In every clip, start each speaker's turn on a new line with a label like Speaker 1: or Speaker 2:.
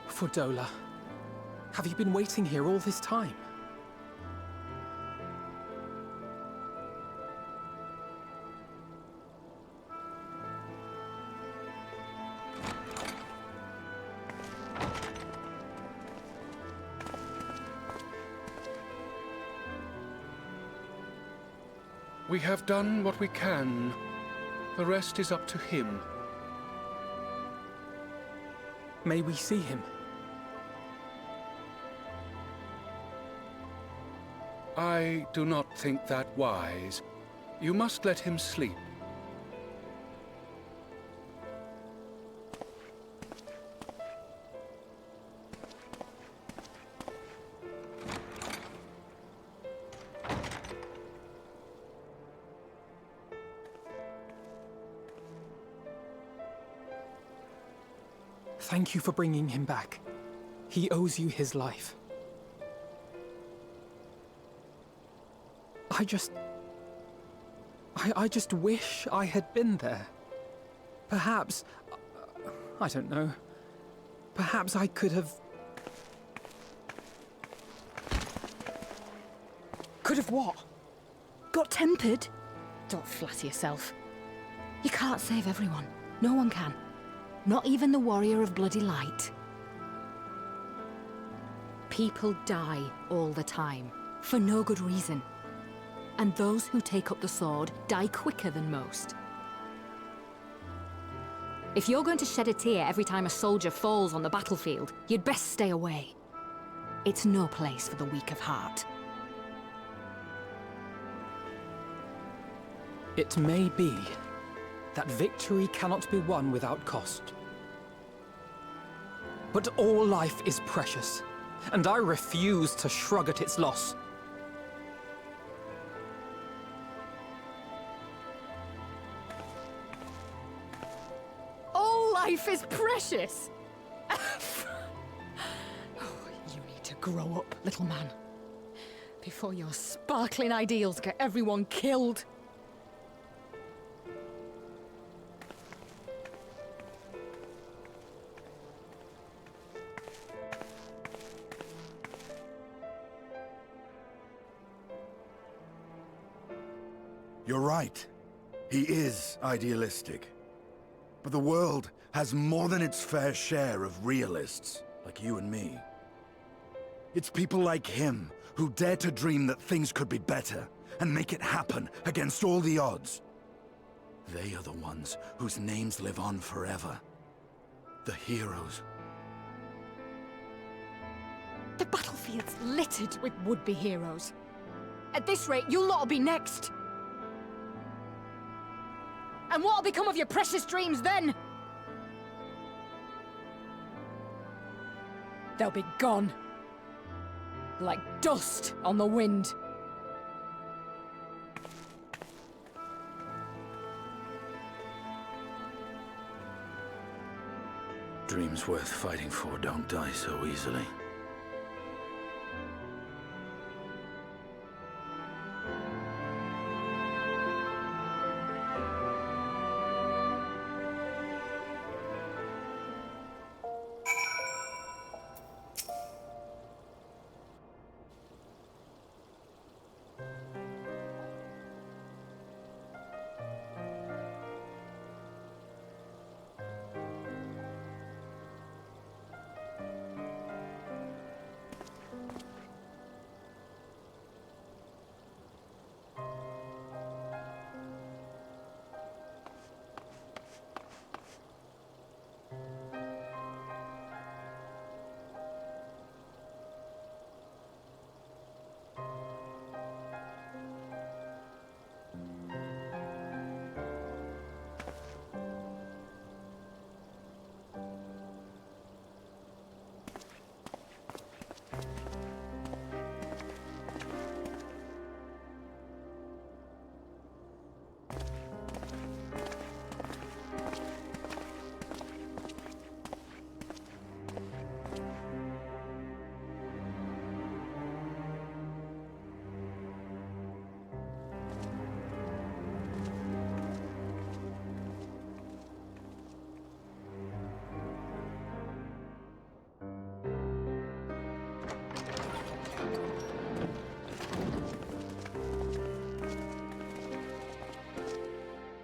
Speaker 1: Fordola, have you been waiting here all this time?
Speaker 2: We have done what we can. The rest is up to him.
Speaker 1: May we see him?
Speaker 2: I do not think that wise. You must let him sleep.
Speaker 1: Thank you for bringing him back. He owes you his life. I just wish I had been there. Perhaps, I don't know, perhaps I could have...
Speaker 3: Could have what? Got tempered? Don't flatter yourself. You can't save everyone. No one can. Not even the warrior of bloody light. People die all the time, for no good reason. And those who take up the sword die quicker than most. If you're going to shed a tear every time a soldier falls on the battlefield, you'd best stay away. It's no place for the weak of heart.
Speaker 1: It may be that victory cannot be won without cost. But all life is precious, and I refuse to shrug at its loss.
Speaker 3: All life is precious! You need to grow up, little man. Before your sparkling ideals get everyone killed.
Speaker 4: You're right. He is idealistic. But the world has more than its fair share of realists, like you and me. It's people like him who dare to dream that things could be better, and make it happen against all the odds. They are the ones whose names live on forever. The heroes.
Speaker 3: The battlefield's littered with would-be heroes. At this rate, you'll lot'll be next. And what'll become of your precious dreams then? they'll be gone. Like dust on the wind.
Speaker 4: Dreams worth fighting for don't die so easily.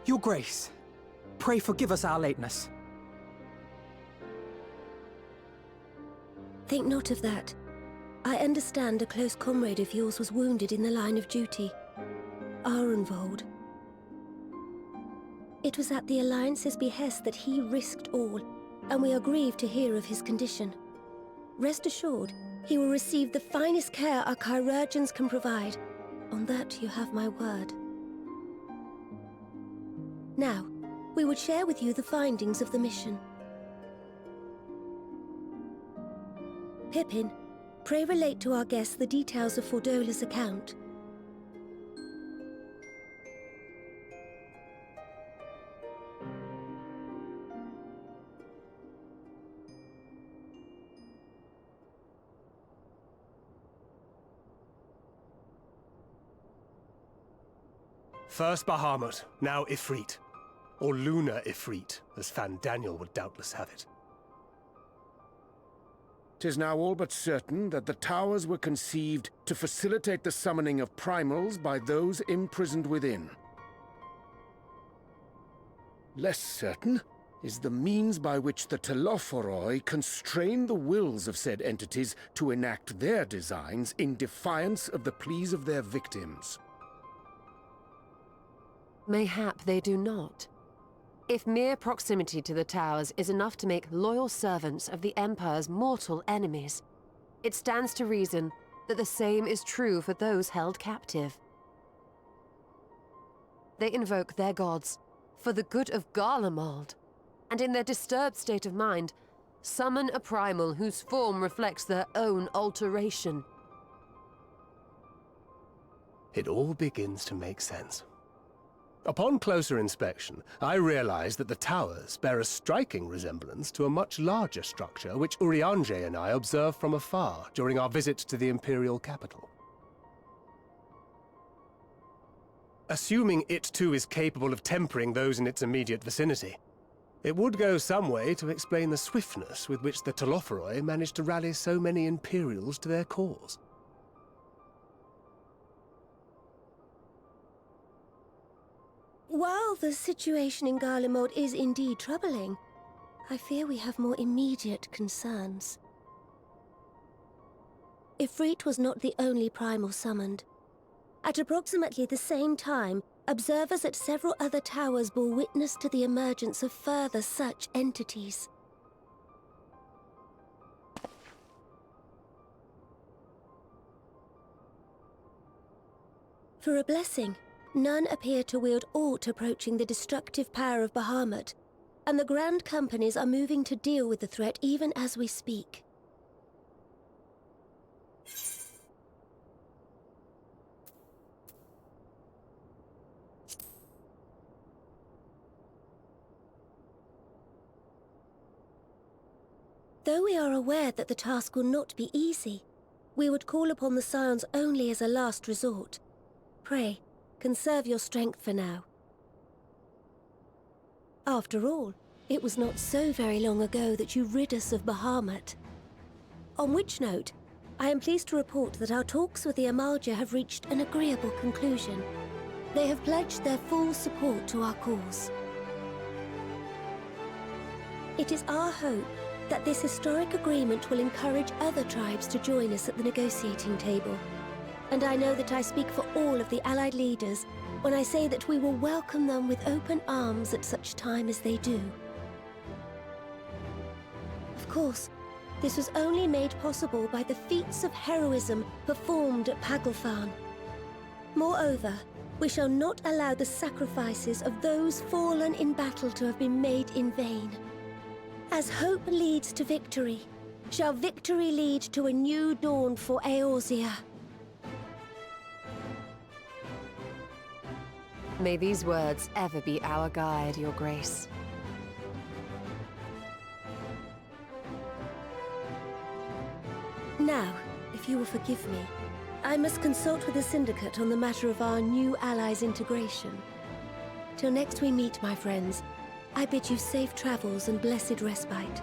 Speaker 1: Your Grace, pray forgive us our lateness.
Speaker 5: Think not of that. I understand a close comrade of yours was wounded in the line of duty. Arenvold. It was at the Alliance's behest that he risked all, and we are grieved to hear of his condition. Rest assured, he will receive the finest care our chirurgeons can provide. On that you have my word. Now, we would share with you the findings of the mission. Pippin, pray relate to our guests the details of Fordola's account.
Speaker 6: First Bahamut, now Ifrit. Or Lunar Ifrit, as Fan Daniel would doubtless have it.
Speaker 2: 'Tis now all but certain that the towers were conceived to facilitate the summoning of primals by those imprisoned within. Less certain is the means by which the Telophoroi constrain the wills of said entities to enact their designs in defiance of the pleas of their victims.
Speaker 7: Mayhap they do not. If mere proximity to the towers is enough to make loyal servants of the Empire's mortal enemies, it stands to reason that the same is true for those held captive. They invoke their gods for the good of Garlemald, and in their disturbed state of mind, summon a primal whose form reflects their own alteration.
Speaker 6: It all begins to make sense. Upon closer inspection, I realized that the towers bear a striking resemblance to a much larger structure which Urianger and I observed from afar during our visit to the Imperial capital. Assuming it too is capable of tempering those in its immediate vicinity, it would go some way to explain the swiftness with which the Telophoroi managed to rally so many Imperials to their cause.
Speaker 5: While the situation in Garlemald is indeed troubling, I fear we have more immediate concerns. Ifrit was not the only primal summoned. At approximately the same time, observers at several other towers bore witness to the emergence of further such entities. For a blessing, none appear to wield aught approaching the destructive power of Bahamut, and the Grand Companies are moving to deal with the threat even as we speak. Though we are aware that the task will not be easy, we would call upon the Scions only as a last resort. Pray, conserve your strength for now. After all, it was not so very long ago that you rid us of Bahamut. On which note, I am pleased to report that our talks with the Amalja have reached an agreeable conclusion. They have pledged their full support to our cause. It is our hope that this historic agreement will encourage other tribes to join us at the negotiating table. And I know that I speak for all of the Allied leaders when I say that we will welcome them with open arms at such time as they do. Of course, this was only made possible by the feats of heroism performed at Paglfan. Moreover, we shall not allow the sacrifices of those fallen in battle to have been made in vain. As hope leads to victory, shall victory lead to a new dawn for Eorzea.
Speaker 7: May these words ever be our guide, Your Grace.
Speaker 5: Now, if you will forgive me, I must consult with the Syndicate on the matter of our new allies' integration. Till next we meet, my friends, I bid you safe travels and blessed respite.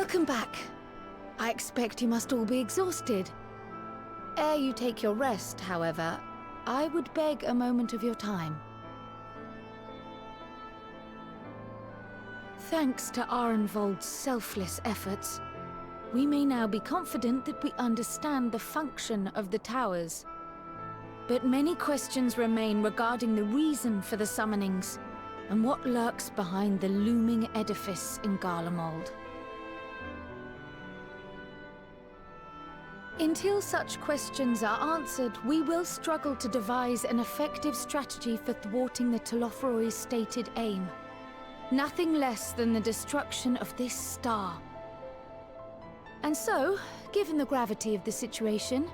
Speaker 3: Welcome back. I expect you must all be exhausted. Ere you take your rest, however, I would beg a moment of your time. Thanks to Arenvold's selfless efforts, we may now be confident that we understand the function of the towers. But many questions remain regarding the reason for the summonings, and what lurks behind the looming edifice in Garlemald. Until such questions are answered, we will struggle to devise an effective strategy for thwarting the Telophoroi's stated aim. Nothing less than the destruction of this star. And so, given the gravity of the situation,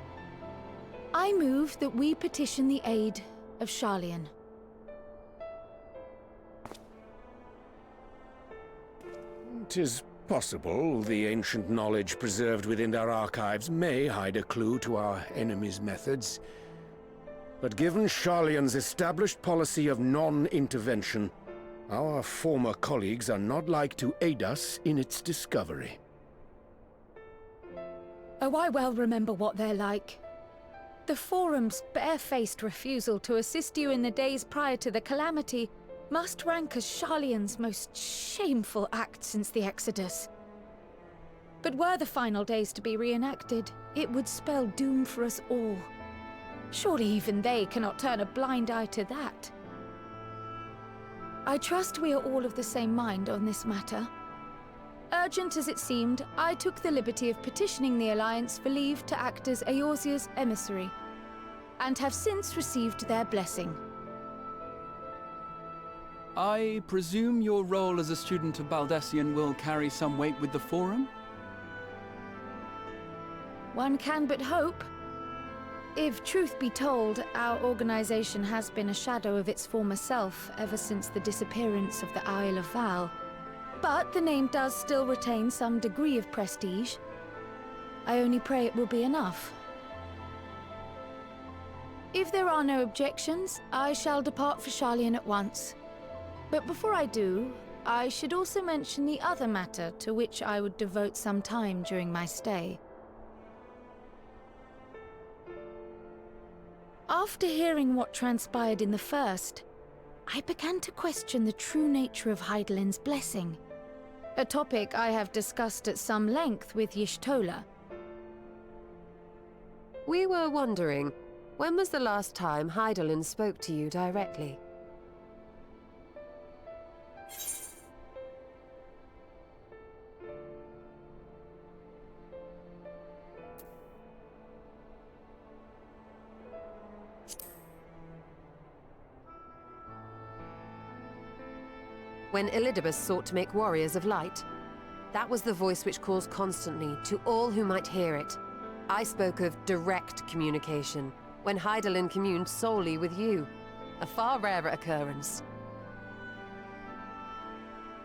Speaker 3: I move that we petition the aid of Sharlayan.
Speaker 2: 'Tis possible the ancient knowledge preserved within their archives may hide a clue to our enemy's methods. But given Sharlayan's established policy of non-intervention, our former colleagues are not like to aid us in its discovery.
Speaker 3: Oh, I well remember what they're like. The Forum's barefaced refusal to assist you in the days prior to the calamity must rank as Sharlayan's most shameful act since the Exodus. But were the final days to be reenacted, it would spell doom for us all. Surely even they cannot turn a blind eye to that. I trust we are all of the same mind on this matter. Urgent as it seemed, I took the liberty of petitioning the Alliance for leave to act as Eorzea's emissary, and have since received their blessing.
Speaker 1: I presume your role as a student of Baldessian will carry some weight with the Forum?
Speaker 3: One can but hope. If truth be told, our organization has been a shadow of its former self ever since the disappearance of the Isle of Val. But the name does still retain some degree of prestige. I only pray it will be enough. If there are no objections, I shall depart for Sharlayan at once. But before I do, I should also mention the other matter to which I would devote some time during my stay. After hearing what transpired in the first, I began to question the true nature of Hydaelyn's blessing, a topic I have discussed at some length with Y'shtola.
Speaker 7: We were wondering, when was the last time Hydaelyn spoke to you directly? When Elidibus sought to make warriors of light. That was the voice which calls constantly to all who might hear it. I spoke of direct communication, when Hydaelyn communed solely with you. A far rarer occurrence.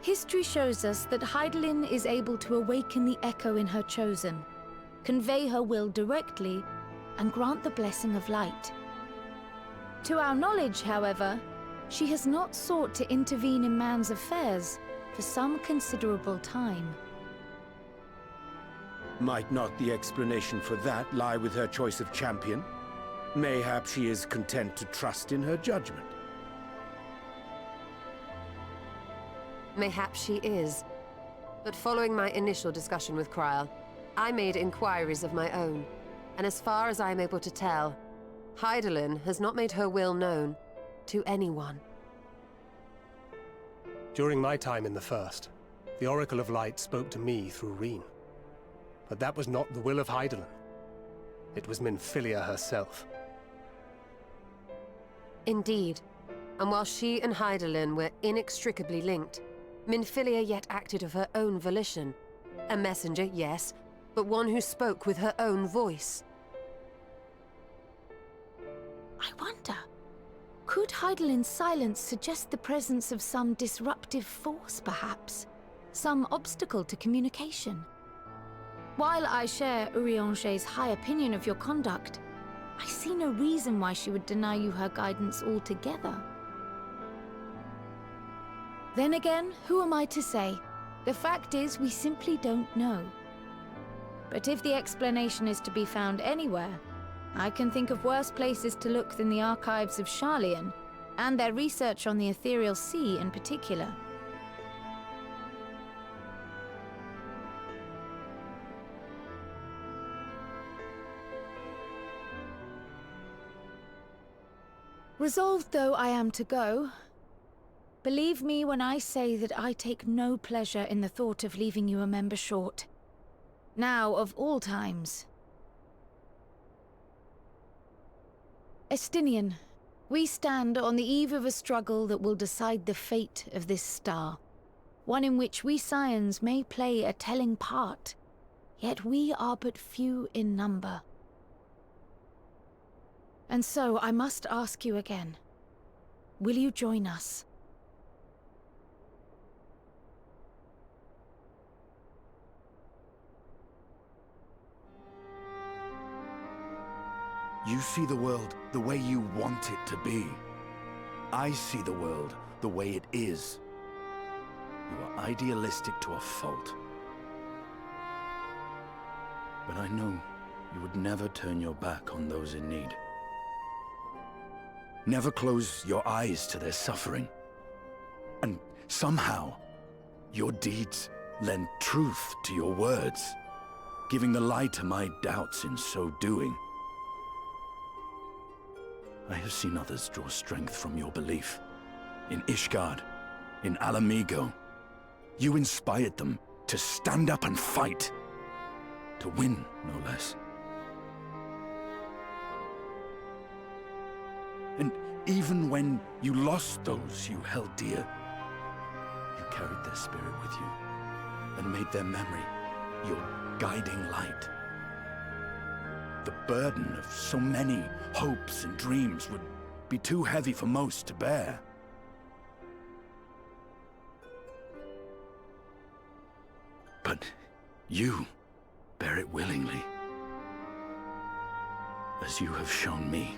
Speaker 3: History shows us that Hydaelyn is able to awaken the echo in her chosen, convey her will directly, and grant the blessing of light. To our knowledge, however, she has not sought to intervene in man's affairs for some considerable time.
Speaker 2: Might not the explanation for that lie with her choice of champion? Mayhap she is content to trust in her judgment.
Speaker 7: Mayhap she is. But following my initial discussion with Krile, I made inquiries of my own, and as far as I am able to tell, Hydaelyn has not made her will known to anyone.
Speaker 6: During my time in the First, the Oracle of Light spoke to me through Reen. But that was not the will of Hydaelyn. It was Minfilia herself.
Speaker 7: Indeed. And while she and Hydaelyn were inextricably linked, Minfilia yet acted of her own volition. A messenger, yes, but one who spoke with her own voice.
Speaker 3: I wonder, could Hydaelyn's silence suggest the presence of some disruptive force, perhaps? Some obstacle to communication? While I share Urianger's high opinion of your conduct, I see no reason why she would deny you her guidance altogether. Then again, who am I to say? The fact is, we simply don't know. But if the explanation is to be found anywhere, I can think of worse places to look than the archives of Sharlayan, and their research on the Ethereal Sea in particular. Resolved though I am to go, believe me when I say that I take no pleasure in the thought of leaving you a member short. Now, of all times. Estinian, we stand on the eve of a struggle that will decide the fate of this star. One in which we Scions may play a telling part, yet we are but few in number. And so I must ask you again, will you join us?
Speaker 4: You see the world the way you want it to be. I see the world the way it is. You are idealistic to a fault. But I know you would never turn your back on those in need. Never close your eyes to their suffering. And somehow, your deeds lend truth to your words, giving the lie to my doubts in so doing. I have seen others draw strength from your belief. In Ishgard, in Alamigo. You inspired them to stand up and fight. To win, no less. And even when you lost those you held dear, you carried their spirit with you and made their memory your guiding light. The burden of so many hopes and dreams would be too heavy for most to bear. But you bear it willingly, as you have shown me.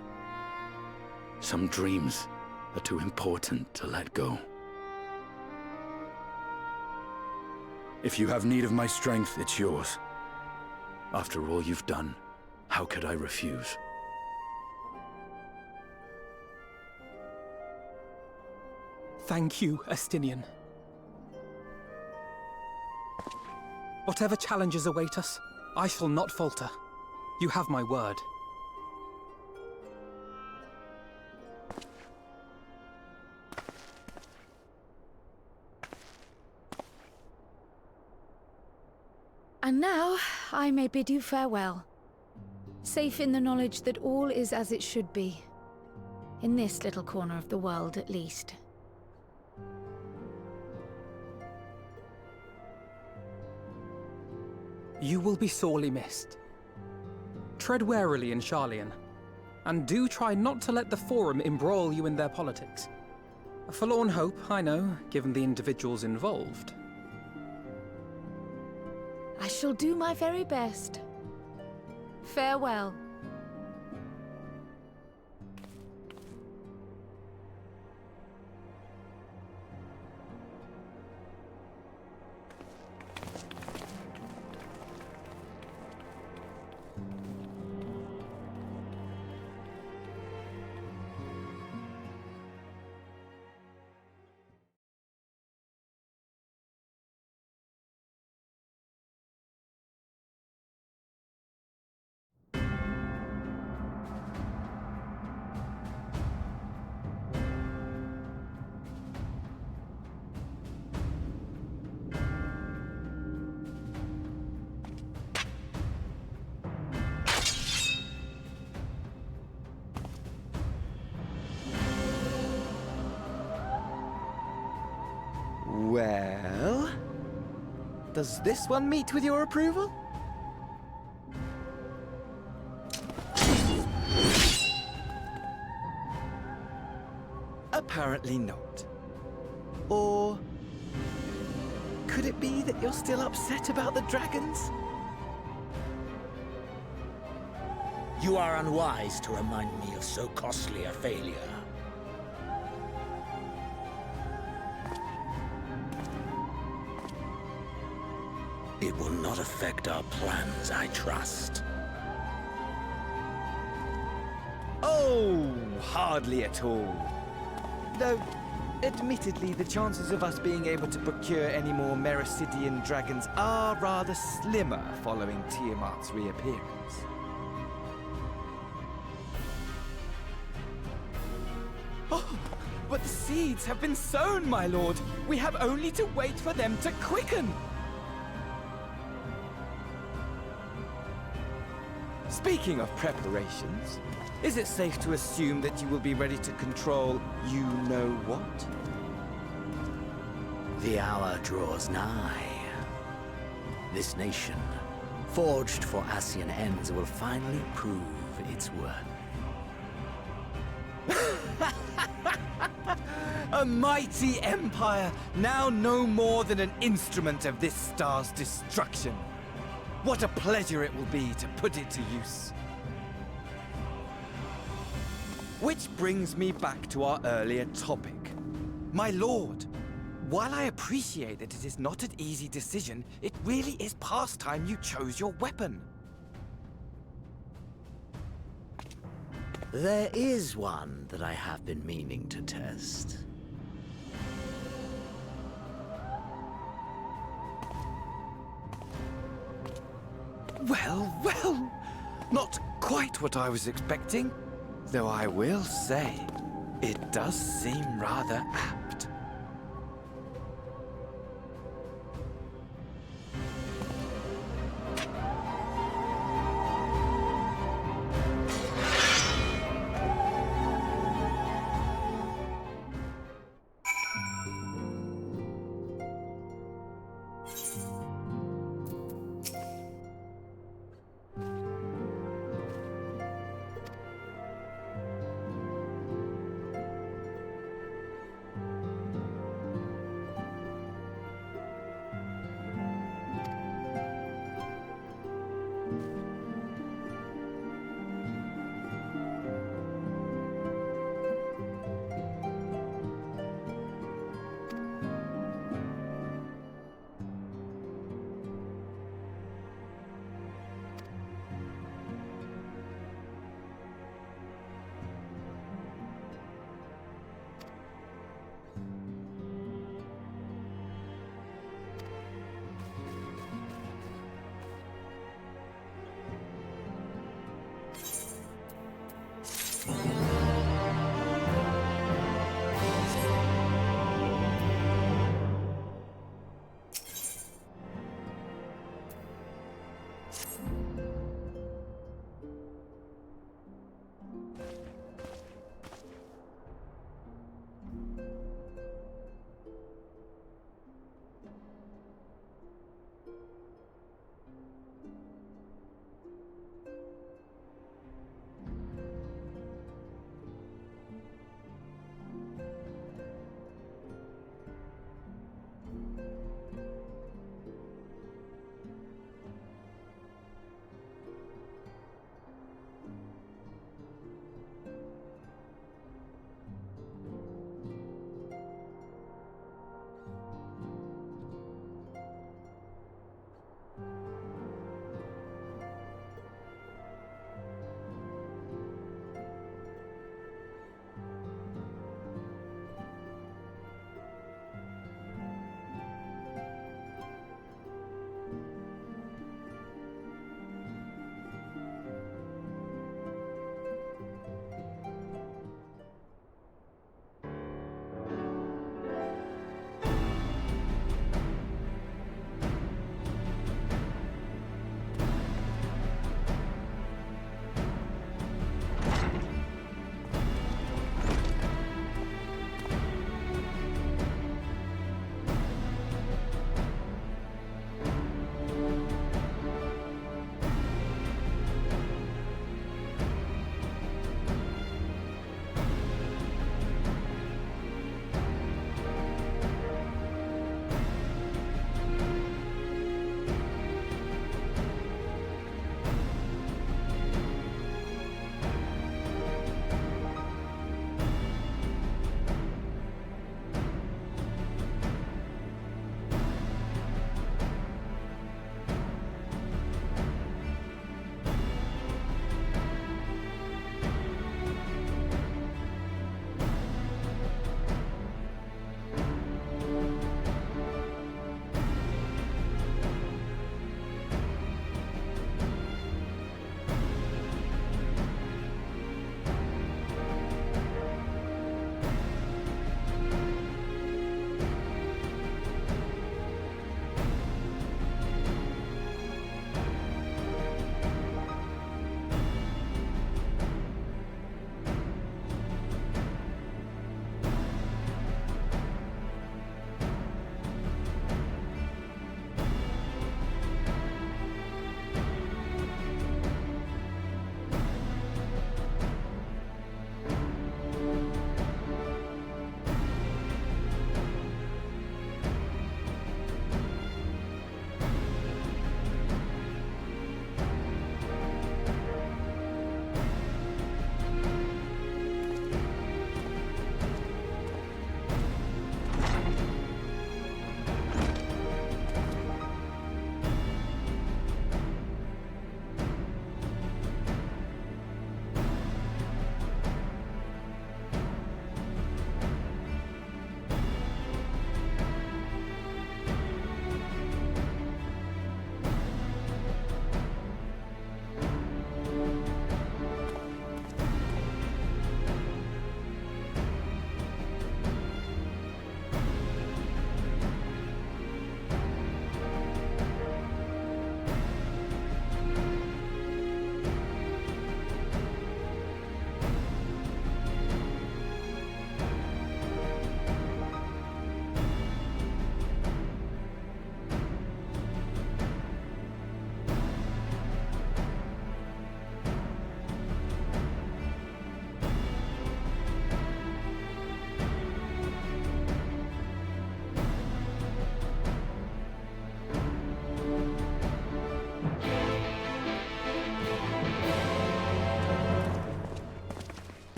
Speaker 4: Some dreams are too important to let go. If you have need of my strength, it's yours. After all you've done, how could I refuse?
Speaker 1: Thank you, Estinian. Whatever challenges await us, I shall not falter. You have my word.
Speaker 3: And now, I may bid you farewell. Safe in the knowledge that all is as it should be. In this little corner of the world, at least.
Speaker 1: You will be sorely missed. Tread warily in Sharlayan, and do try not to let the Forum embroil you in their politics. A forlorn hope, I know, given the individuals involved.
Speaker 3: I shall do my very best. Farewell.
Speaker 8: Well, does this one meet with your approval? Apparently not. Or could it be that you're still upset about the dragons?
Speaker 9: You are unwise to remind me of so costly a failure. It will not affect our plans, I trust.
Speaker 8: Oh, hardly at all. Though, admittedly, the chances of us being able to procure any more Mericidian dragons are rather slimmer following Tiamat's reappearance. Oh, but the seeds have been sown, my lord. We have only to wait for them to quicken. Speaking of preparations, is it safe to assume that you will be ready to control you-know-what?
Speaker 9: The hour draws nigh. This nation, forged for Ascian ends, will finally prove its worth.
Speaker 8: A mighty empire, now no more than an instrument of this star's destruction. What a pleasure it will be to put it to use. Which brings me back to our earlier topic. My lord, while I appreciate that it is not an easy decision, it really is past time you chose your weapon.
Speaker 9: There is one that I have been meaning to test.
Speaker 8: Well, well, not quite what I was expecting. Though I will say, it does seem rather apt.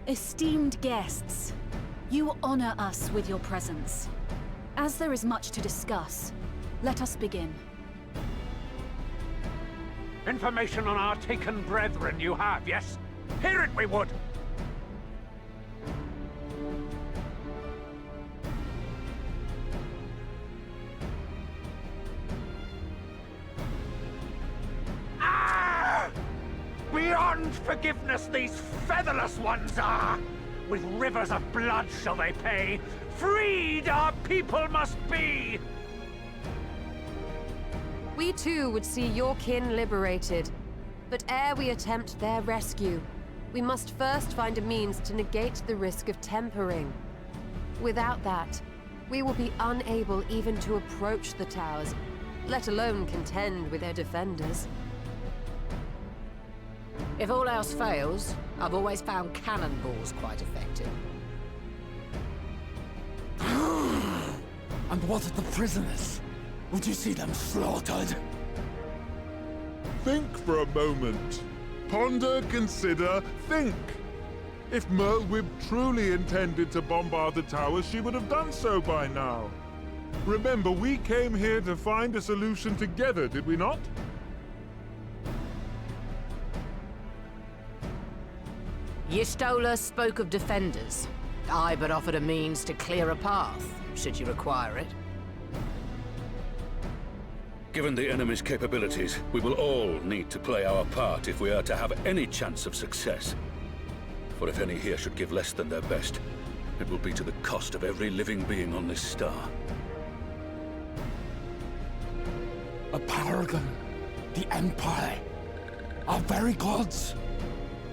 Speaker 10: Esteemed guests, you honor us with your presence. As there is much to discuss, let us begin.
Speaker 11: Information on our taken brethren you have, yes? Hear it we would! Ah! Beyond forgiveness these featherless ones are! With rivers of blood shall they pay! Freed our people must be!
Speaker 7: We too would see your kin liberated. But ere we attempt their rescue, we must first find a means to negate the risk of tempering. Without that, we will be unable even to approach the towers, let alone contend with their defenders.
Speaker 9: If all else fails, I've always found cannonballs quite effective.
Speaker 12: And what of the prisoners? Would you see them slaughtered?
Speaker 13: Think for a moment. Ponder, consider, think. If Merlwyb truly intended to bombard the towers, she would have done so by now. Remember, we came here to find a solution together, did we not?
Speaker 9: Y'Stola spoke of defenders. I but offered a means to clear a path, should you require it.
Speaker 14: Given the enemy's capabilities, we will all need to play our part if we are to have any chance of success. For if any here should give less than their best, it will be to the cost of every living being on this star.
Speaker 12: A paragon, the Empire, our very gods.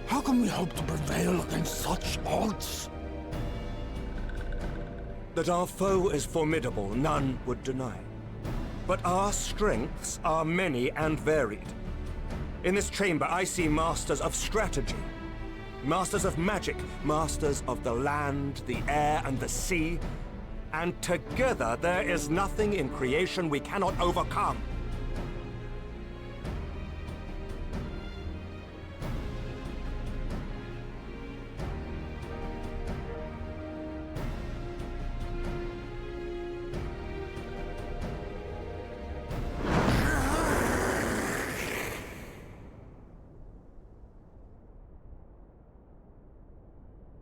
Speaker 12: How can we hope to prevail against such odds?
Speaker 15: That our foe is formidable, none would deny. But our strengths are many and varied. In this chamber, I see masters of strategy, masters of magic, masters of the land, the air, and the sea. And together, there is nothing in creation we cannot overcome.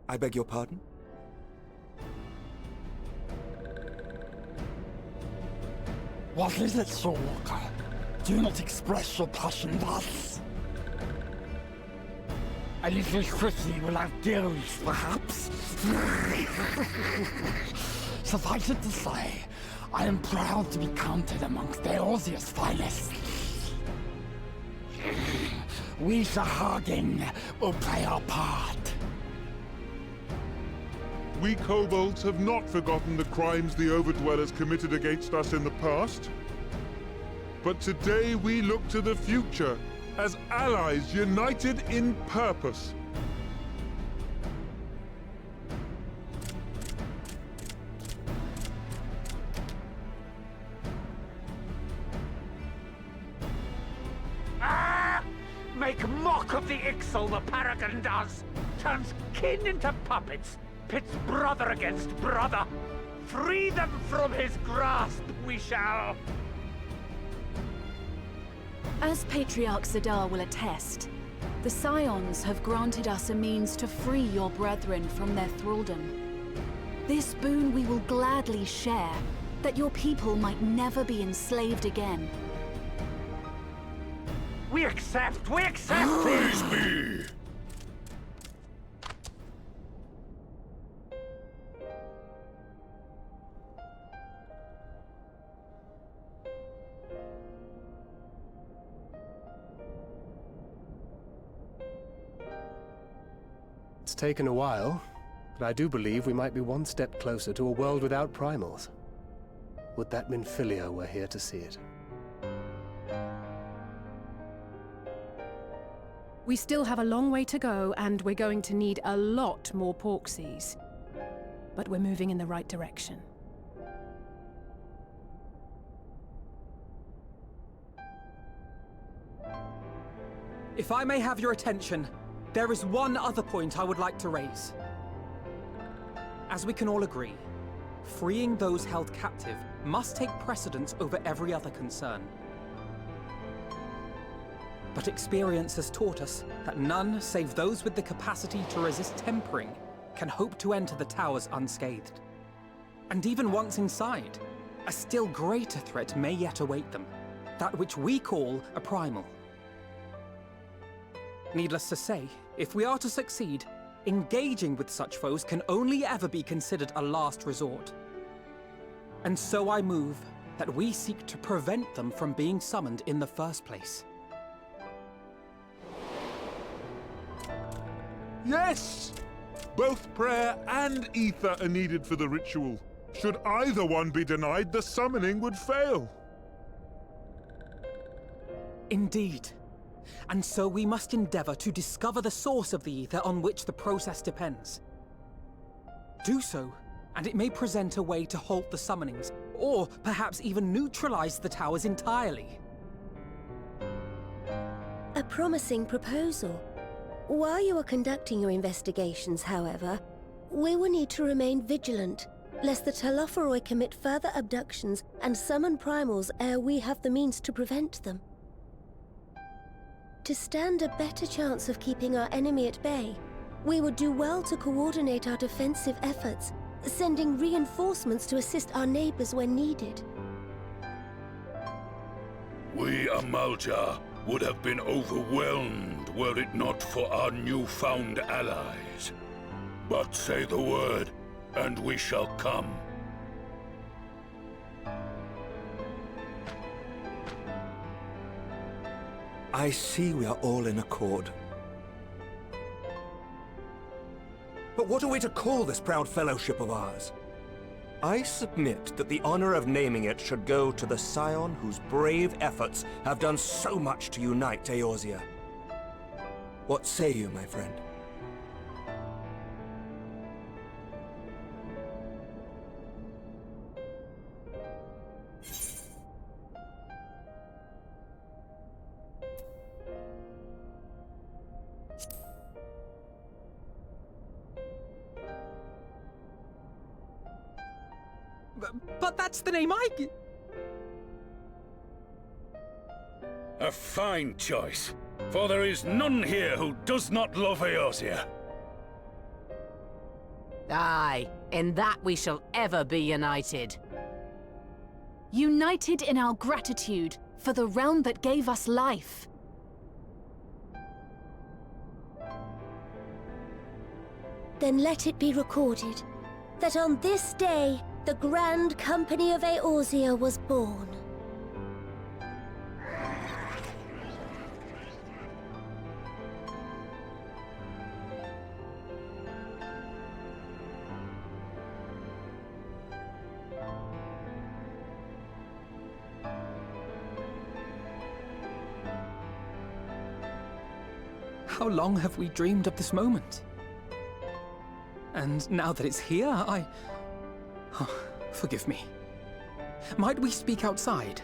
Speaker 15: I beg your pardon?
Speaker 12: What is it, Soulwalker? Do not express your passion thus. A little quickly will outdo us, perhaps. Suffice it to say, I am proud to be counted amongst Eorzea's finest. We Sahagin will play our part.
Speaker 13: We kobolds have not forgotten the crimes the Overdwellers committed against us in the past. But today we look to the future, as allies united in purpose.
Speaker 11: Make mock of the Ixal the Paragon does! Turns kin into puppets! Pits brother against brother! Free them from his grasp, we shall!
Speaker 10: As Patriarch Zadar will attest, The Scions have granted us a means to free your brethren from their thraldom. This boon we will gladly share, that your people might never be enslaved again.
Speaker 11: We accept! We accept!
Speaker 14: Praise be!
Speaker 6: It's taken a while, but I do believe we might be one step closer to a world without primals. Would that Minfilia were here to see it.
Speaker 16: We still have a long way to go, and we're going to need a lot more Porksies. But we're moving in the right direction.
Speaker 1: If I may have your attention, there is one other point I would like to raise. As we can all agree, freeing those held captive must take precedence over every other concern. But experience has taught us that none save those with the capacity to resist tempering can hope to enter the towers unscathed. And even once inside, a still greater threat may yet await them, that which we call a primal. Needless to say, if we are to succeed, engaging with such foes can only ever be considered a last resort. And so I move that we seek to prevent them from being summoned in the first place.
Speaker 13: Yes! Both prayer and ether are needed for the ritual. Should either one be denied, the summoning would fail.
Speaker 1: Indeed. And so we must endeavor to discover the source of the ether on which the process depends. Do so, and it may present a way to halt the summonings, or perhaps even neutralize the towers entirely.
Speaker 5: A promising proposal. While you are conducting your investigations, however, we will need to remain vigilant, lest the Telophoroi commit further abductions and summon primals ere we have the means to prevent them. To stand a better chance of keeping our enemy at bay, we would do well to coordinate our defensive efforts, sending reinforcements to assist our neighbors when needed.
Speaker 14: We, Amalja, would have been overwhelmed were it not for our newfound allies. But say the word, and we shall come.
Speaker 15: I see we are all in accord. But what are we to call this proud fellowship of ours? I submit that the honor of naming it should go to the Scion whose brave efforts have done so much to unite Eorzea. What say you, my friend?
Speaker 1: But that's the name I...
Speaker 14: A fine choice, for there is none here who does not love Eorzea.
Speaker 7: Aye, in that we shall ever be united.
Speaker 10: United in our gratitude for the realm that gave us life.
Speaker 5: Then let it be recorded that on this day, the Grand Company of Eorzea was born.
Speaker 1: How long have we dreamed of this moment? And now that it's here, Oh, forgive me. Might we speak outside?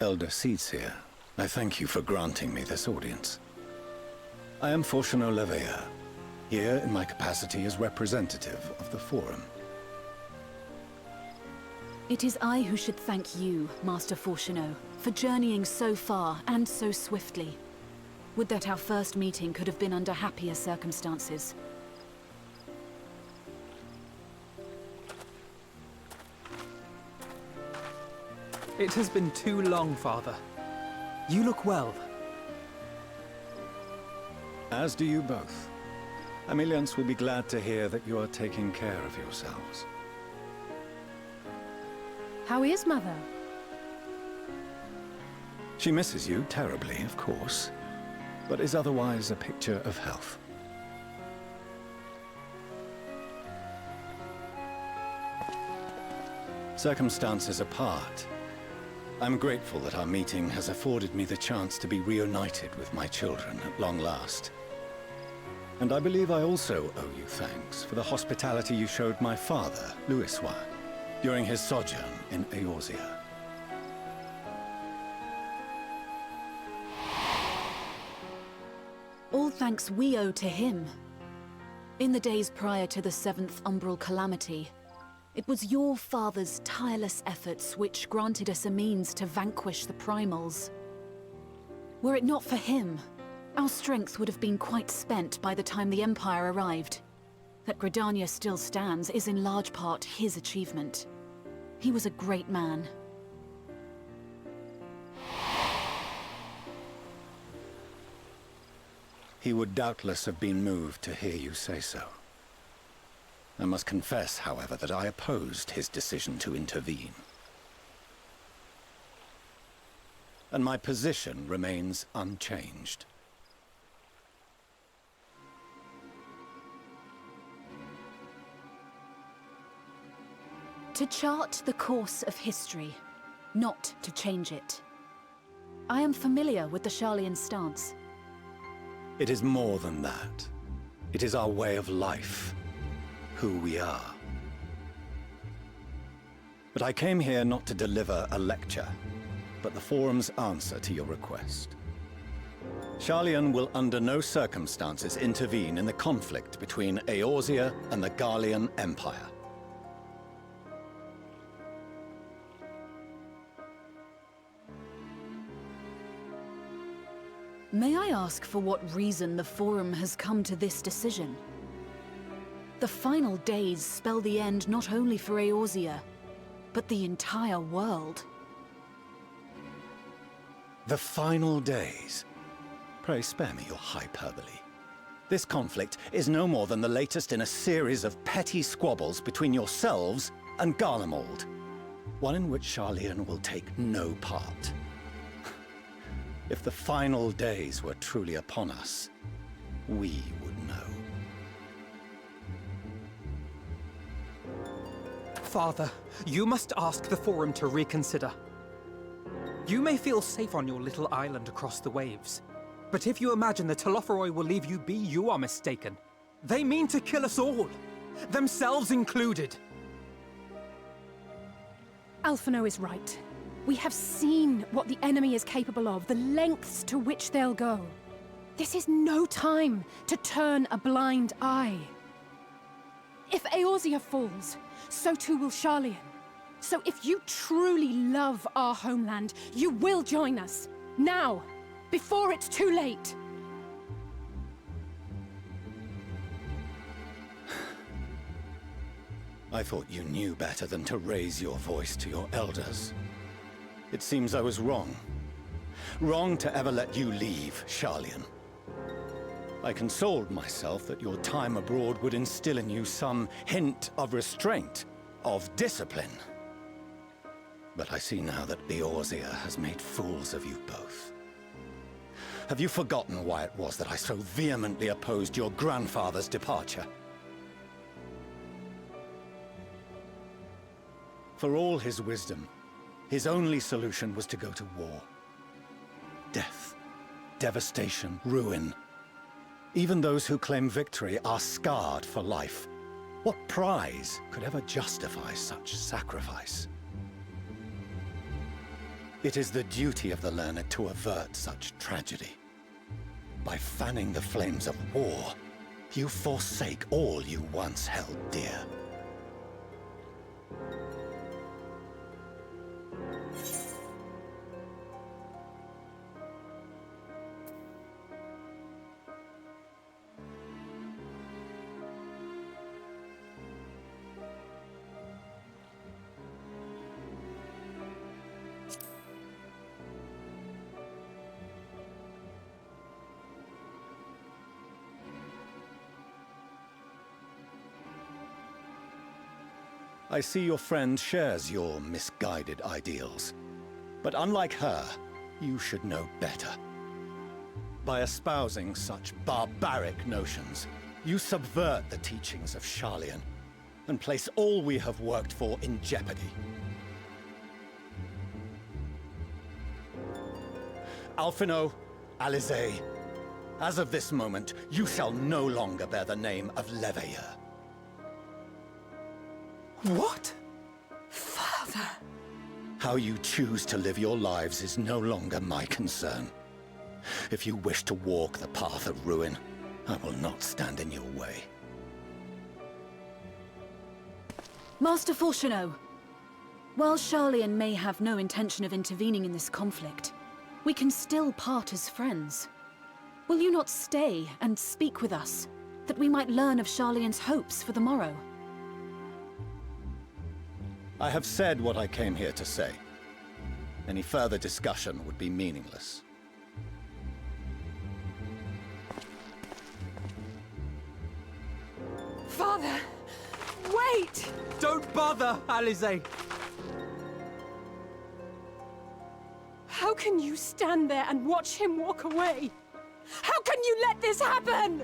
Speaker 2: Elder Seedseer, I thank you for granting me this audience. I am Fortuno Leveilleur, here in my capacity as representative of the Forum.
Speaker 10: It is I who should thank you, Master Fortuno, for journeying so far and so swiftly. Would that our first meeting could have been under happier circumstances.
Speaker 1: It has been too long, Father. You look well.
Speaker 2: As do you both. Ameliance will be glad to hear that you are taking care of yourselves.
Speaker 16: How is Mother?
Speaker 2: She misses you terribly, of course, but is otherwise a picture of health. Circumstances apart, I'm grateful that our meeting has afforded me the chance to be reunited with my children at long last. And I believe I also owe you thanks for the hospitality you showed my father, Louisoix, during his sojourn in Eorzea.
Speaker 10: All thanks we owe to him. In the days prior to the 7th Umbral Calamity, it was your father's tireless efforts which granted us a means to vanquish the Primals. Were it not for him, our strength would have been quite spent by the time the Empire arrived. That Gridania still stands is in large part his achievement. He was a great man.
Speaker 2: He would doubtless have been moved to hear you say so. I must confess, however, that I opposed his decision to intervene. And my position remains unchanged.
Speaker 10: To chart the course of history, not to change it. I am familiar with the Sharlayan stance.
Speaker 2: It is more than that. It is our way of life. Who we are. But I came here not to deliver a lecture, but the Forum's answer to your request. Sharlayan will under no circumstances intervene in the conflict between Eorzea and the Garlean Empire.
Speaker 10: May I ask for what reason the Forum has come to this decision? The final days spell the end not only for Eorzea, but the entire world.
Speaker 2: The final days? Pray spare me your hyperbole. This conflict is no more than the latest in a series of petty squabbles between yourselves and Garlemald, one in which Sharlayan will take no part. If the final days were truly upon us, we would know.
Speaker 1: Father, you must ask the Forum to reconsider. You may feel safe on your little island across the waves, but if you imagine the Telophoroi will leave you be, you are mistaken. They mean to kill us all, themselves included.
Speaker 16: Alphino is right. We have seen what the enemy is capable of, the lengths to which they'll go. This is no time to turn a blind eye. If Eorzea falls, so too will Sharlayan. So if you truly love our homeland, you will join us. Now, before it's too late.
Speaker 2: I thought you knew better than to raise your voice to your elders. It seems I was wrong. Wrong to ever let you leave, Sharlayan. I consoled myself that your time abroad would instill in you some hint of restraint, of discipline. But I see now that Eorzea has made fools of you both. Have you forgotten why it was that I so vehemently opposed your grandfather's departure? For all his wisdom, his only solution was to go to war. Death, devastation, ruin. Even those who claim victory are scarred for life. What prize could ever justify such sacrifice?
Speaker 9: It is the duty of the learned to avert such tragedy. By fanning the flames of war, you forsake all you once held dear. I see your friend shares your misguided ideals. But unlike her, you should know better. By espousing such barbaric notions, you subvert the teachings of Sharlayan and place all we have worked for in jeopardy. Alphino, Alizé, as of this moment, you shall no longer bear the name of Leveilleur.
Speaker 12: What?
Speaker 16: Father!
Speaker 9: How you choose to live your lives is no longer my concern. If you wish to walk the path of ruin, I will not stand in your way.
Speaker 10: Master Fourcheneau, while Sharlayan may have no intention of intervening in this conflict, we can still part as friends. Will you not stay and speak with us, that we might learn of Sharlayan's hopes for the morrow?
Speaker 9: I have said what I came here to say. Any further discussion would be meaningless.
Speaker 16: Father! Wait!
Speaker 1: Don't bother, Alizé!
Speaker 16: How can you stand there and watch him walk away? How can you let this happen?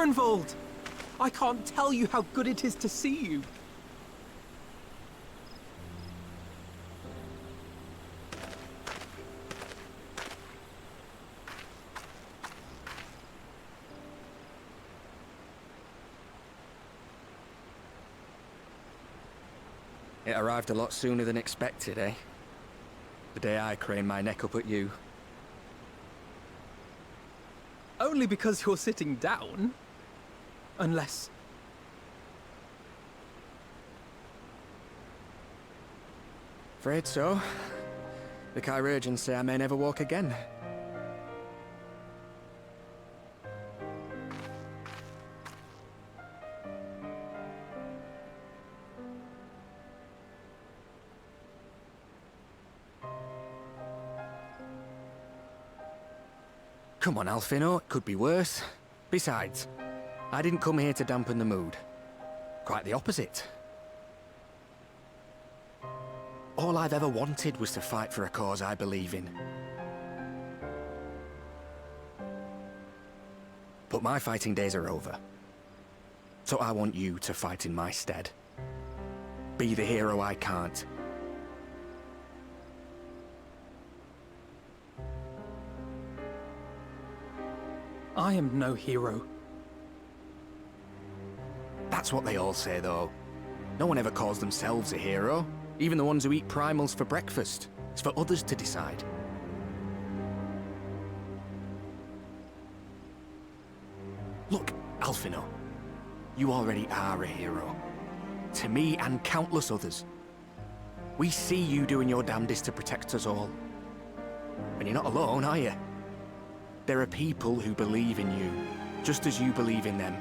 Speaker 1: Arenvold! I can't tell you how good it is to see you.
Speaker 17: It arrived a lot sooner than expected, eh? The day I craned my neck up at you.
Speaker 1: Only because you're sitting down. Unless...
Speaker 17: Afraid so. The Chirurgeons say I may never walk again. Come on, Alfino, it could be worse. Besides, I didn't come here to dampen the mood. Quite the opposite. All I've ever wanted was to fight for a cause I believe in. But my fighting days are over. So I want you to fight in my stead. Be the hero I can't.
Speaker 1: I am no hero.
Speaker 17: That's what they all say, though. No one ever calls themselves a hero. Even the ones who eat primals for breakfast. It's for others to decide. Look, Alfino. You already are a hero. To me and countless others. We see you doing your damnedest to protect us all. And you're not alone, are you? There are people who believe in you, just as you believe in them.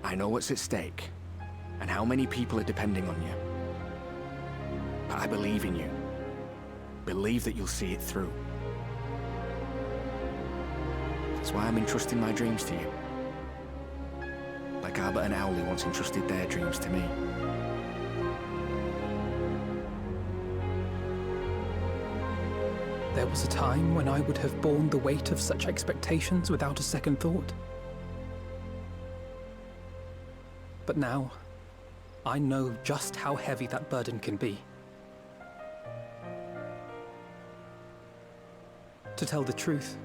Speaker 17: I know what's at stake, and how many people are depending on you. But I believe in you. Believe that you'll see it through. That's why I'm entrusting my dreams to you. Like Albert and Owley once entrusted their dreams to me.
Speaker 1: There was a time when I would have borne the weight of such expectations without a second thought. But now, I know just how heavy that burden can be. To tell the truth,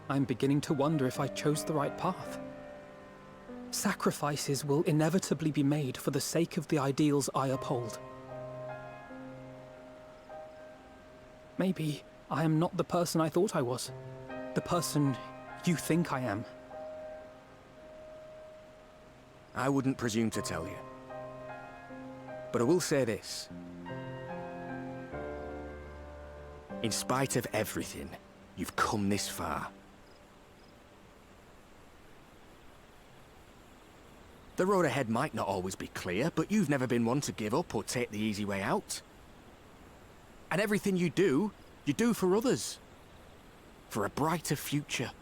Speaker 1: I'm beginning to wonder if I chose the right path. Sacrifices will inevitably be made for the sake of the ideals I uphold. Maybe I am not the person I thought I was. The person you think I am.
Speaker 17: I wouldn't presume to tell you. But I will say this. In spite of everything, you've come this far. The road ahead might not always be clear, but you've never been one to give up or take the easy way out. And everything you do for others. For a brighter future.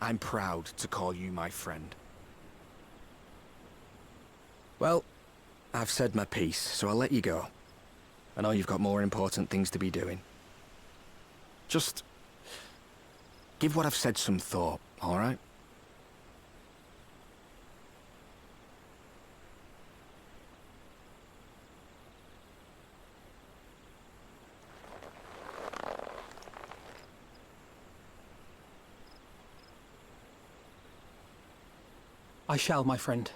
Speaker 17: I'm proud to call you my friend. Well, I've said my piece, so I'll let you go. I know you've got more important things to be doing. Just give what I've said some thought, all right?
Speaker 1: I shall, my friend.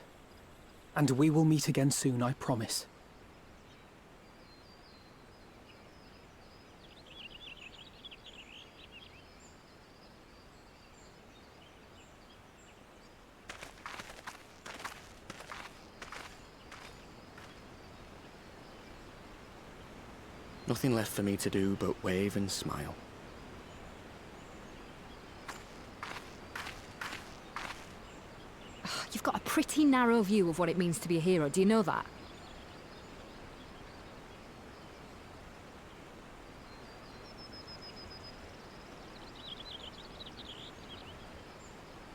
Speaker 1: And we will meet again soon, I promise.
Speaker 17: Nothing left for me to do but wave and smile.
Speaker 16: You've got a
Speaker 18: pretty narrow view of what it means to be a hero. Do you know that?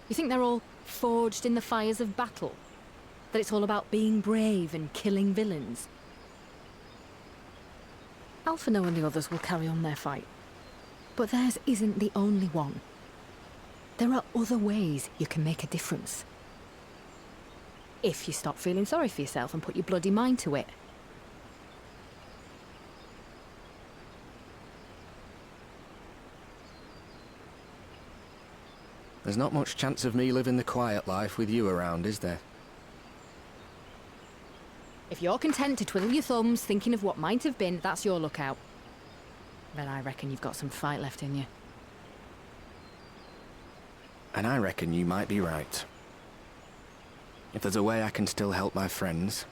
Speaker 18: You think they're all forged in the fires of battle? That it's all about being brave and killing villains? Alphino and the others will carry on their fight. But theirs isn't the only one. There are other ways you can make a difference. If you stop feeling sorry for yourself and put your bloody mind to it.
Speaker 17: There's not much chance of me living the quiet life with you around, is there?
Speaker 18: If you're content to twiddle your thumbs thinking of what might have been, that's your lookout. But I reckon you've got some fight left in you.
Speaker 17: And I reckon you might be right. If there's a way I can still help my friends,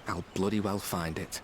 Speaker 17: I'll bloody well find it.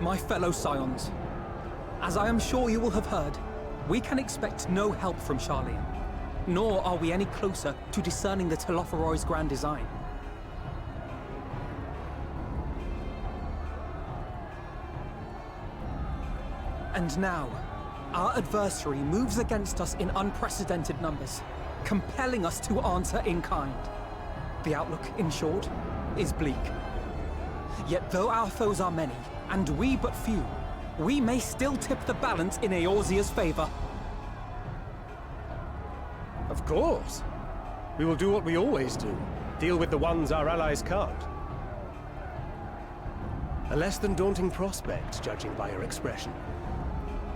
Speaker 1: My fellow Scions, as I am sure you will have heard, we can expect no help from Sharlayan, nor are we any closer to discerning the Telophoroi's grand design. And now, our adversary moves against us in unprecedented numbers, compelling us to answer in kind. The outlook, in short, is bleak. Yet though our foes are many, and we but few, we may still tip the balance in Eorzea's favor.
Speaker 6: Of course. We will do what we always do. Deal with the ones our allies can't. A less than daunting prospect, judging by your expression.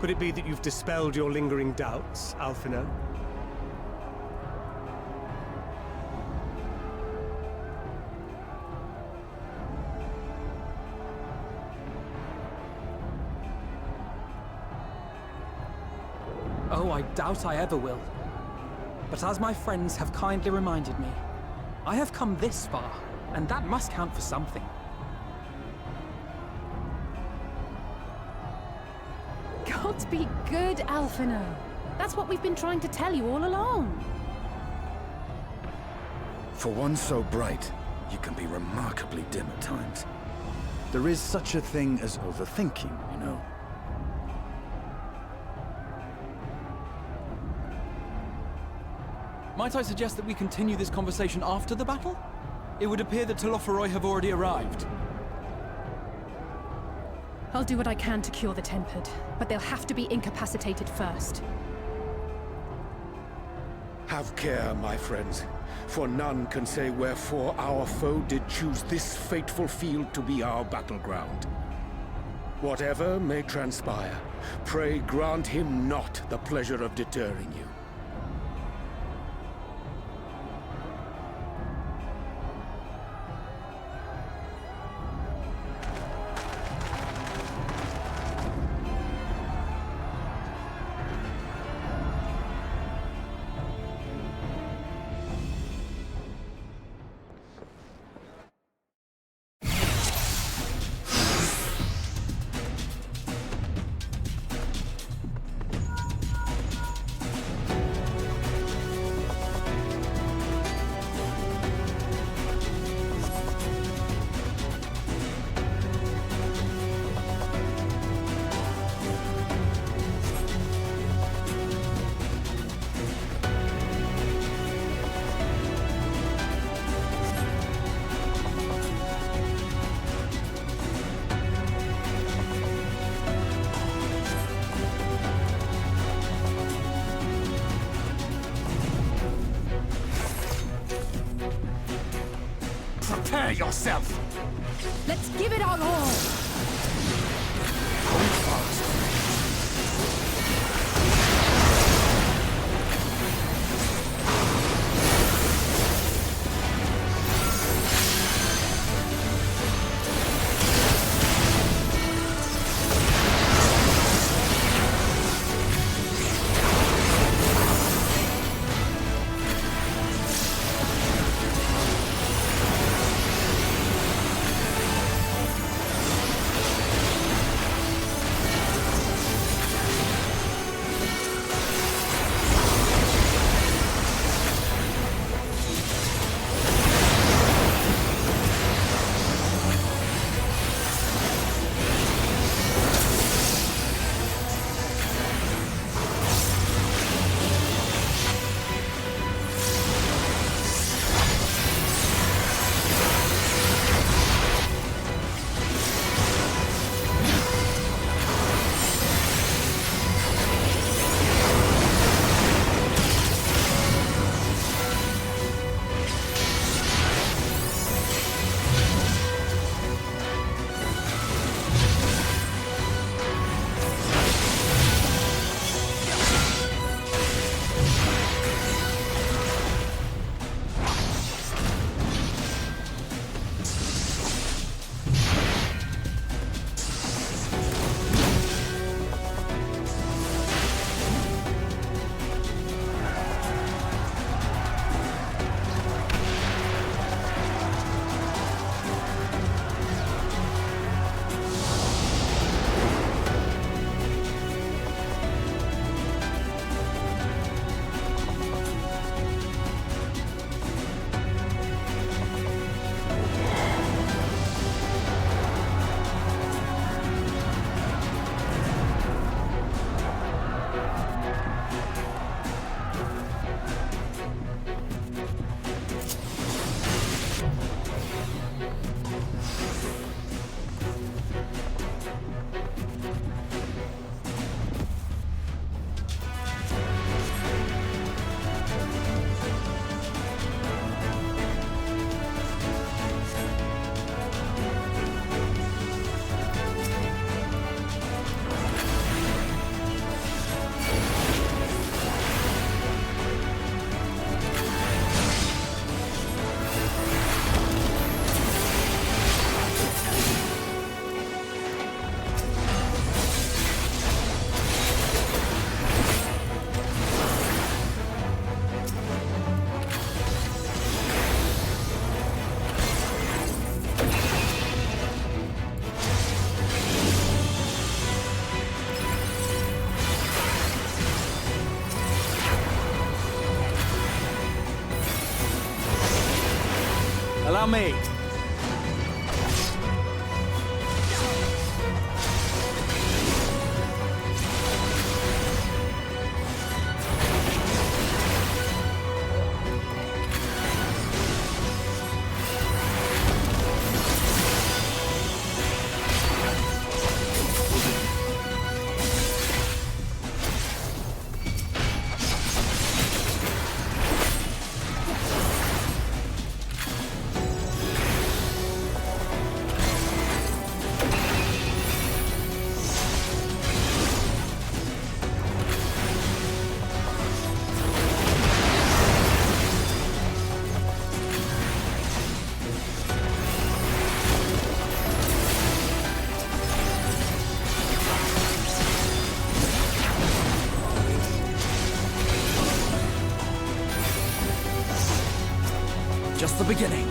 Speaker 6: Could it be that you've dispelled your lingering doubts, Alphino?
Speaker 1: Oh, I doubt I ever will. But as my friends have kindly reminded me, I have come this far, and that must count for something.
Speaker 16: Gods be good, Alphino. That's what we've been trying to tell you all along.
Speaker 4: For one so bright, you can be remarkably dim at times. There is such a thing as overthinking, you know.
Speaker 19: Might I suggest that we continue this conversation after the battle? It would appear that Telophoroi have already arrived.
Speaker 16: I'll do what I can to cure the Tempered, but they'll have to be incapacitated first.
Speaker 2: Have care, my friends, for none can say wherefore our foe did choose this fateful field to be our battleground. Whatever may transpire, pray grant him not the pleasure of deterring you.
Speaker 12: prepare yourself.
Speaker 16: Let's give it our all.
Speaker 12: Hold fast.
Speaker 19: Allow me. Just the beginning.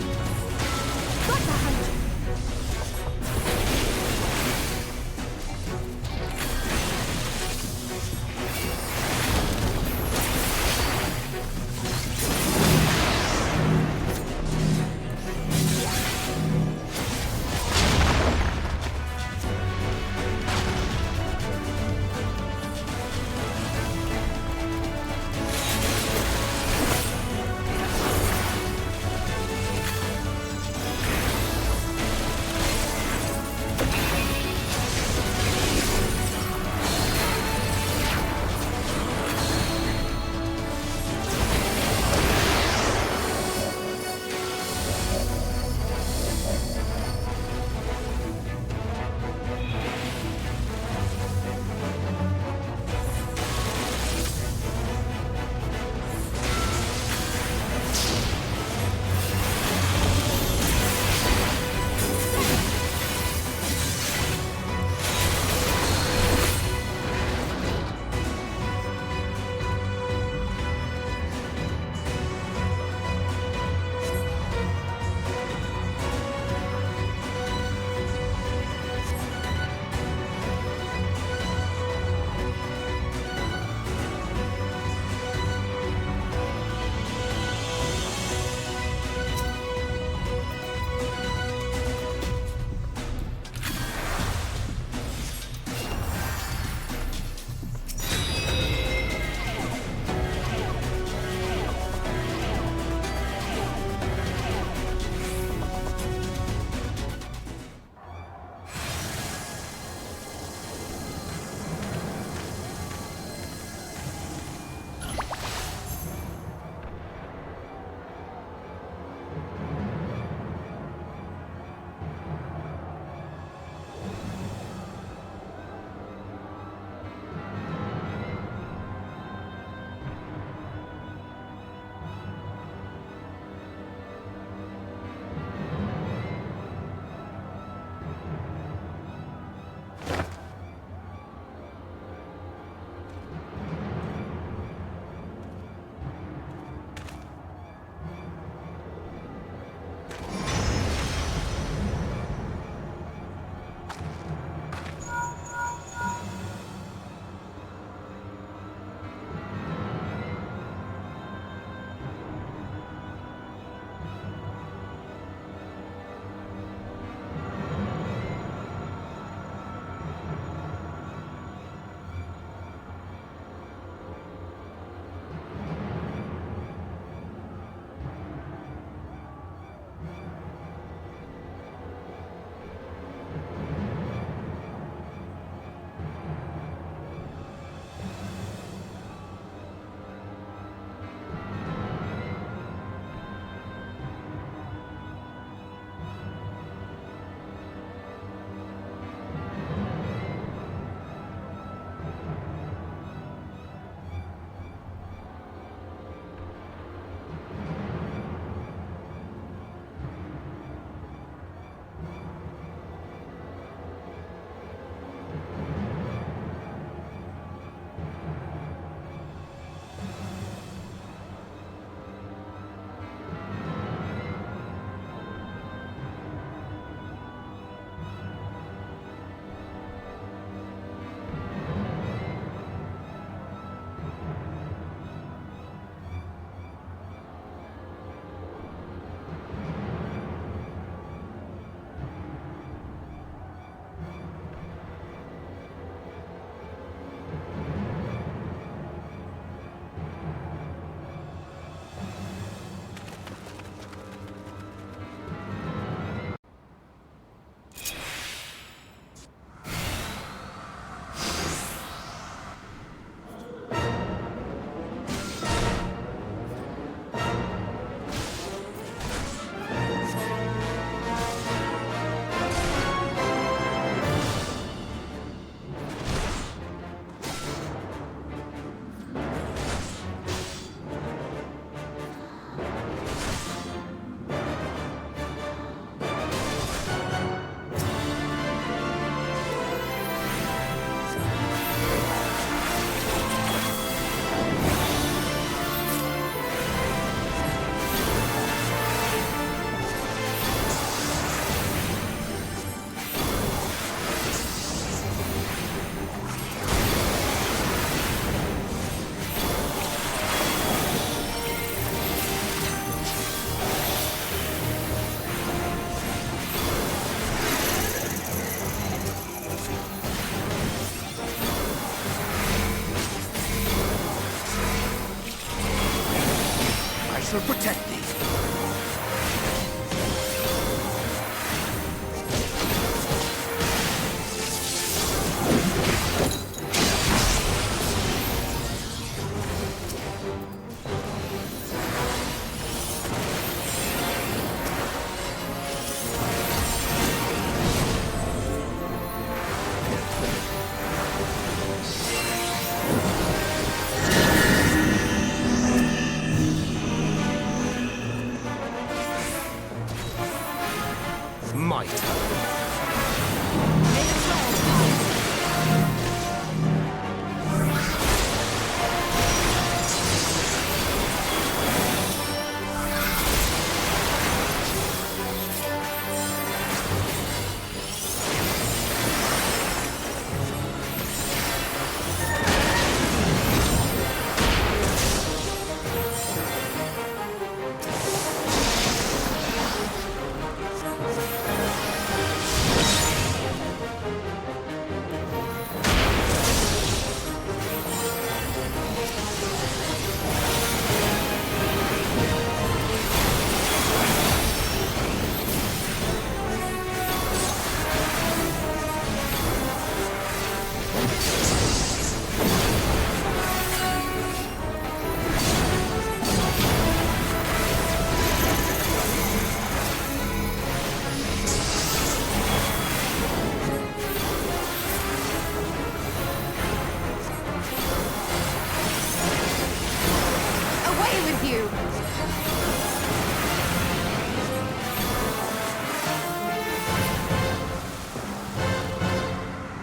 Speaker 17: shall protect thee.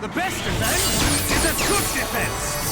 Speaker 15: The best defense is a good defense!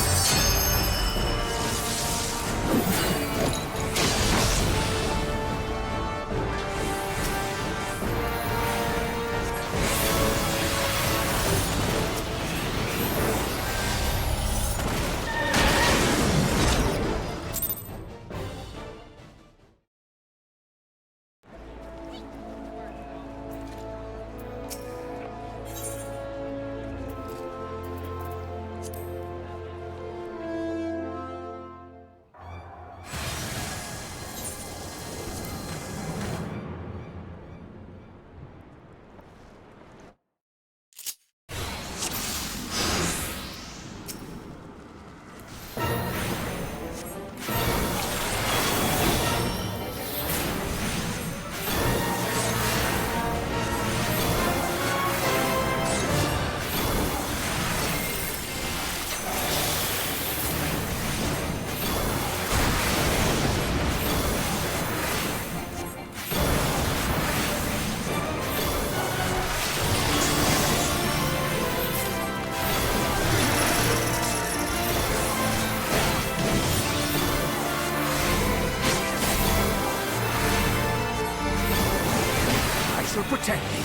Speaker 17: Protect me.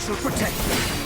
Speaker 15: shall protect thee.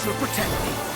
Speaker 15: Shall protect thee.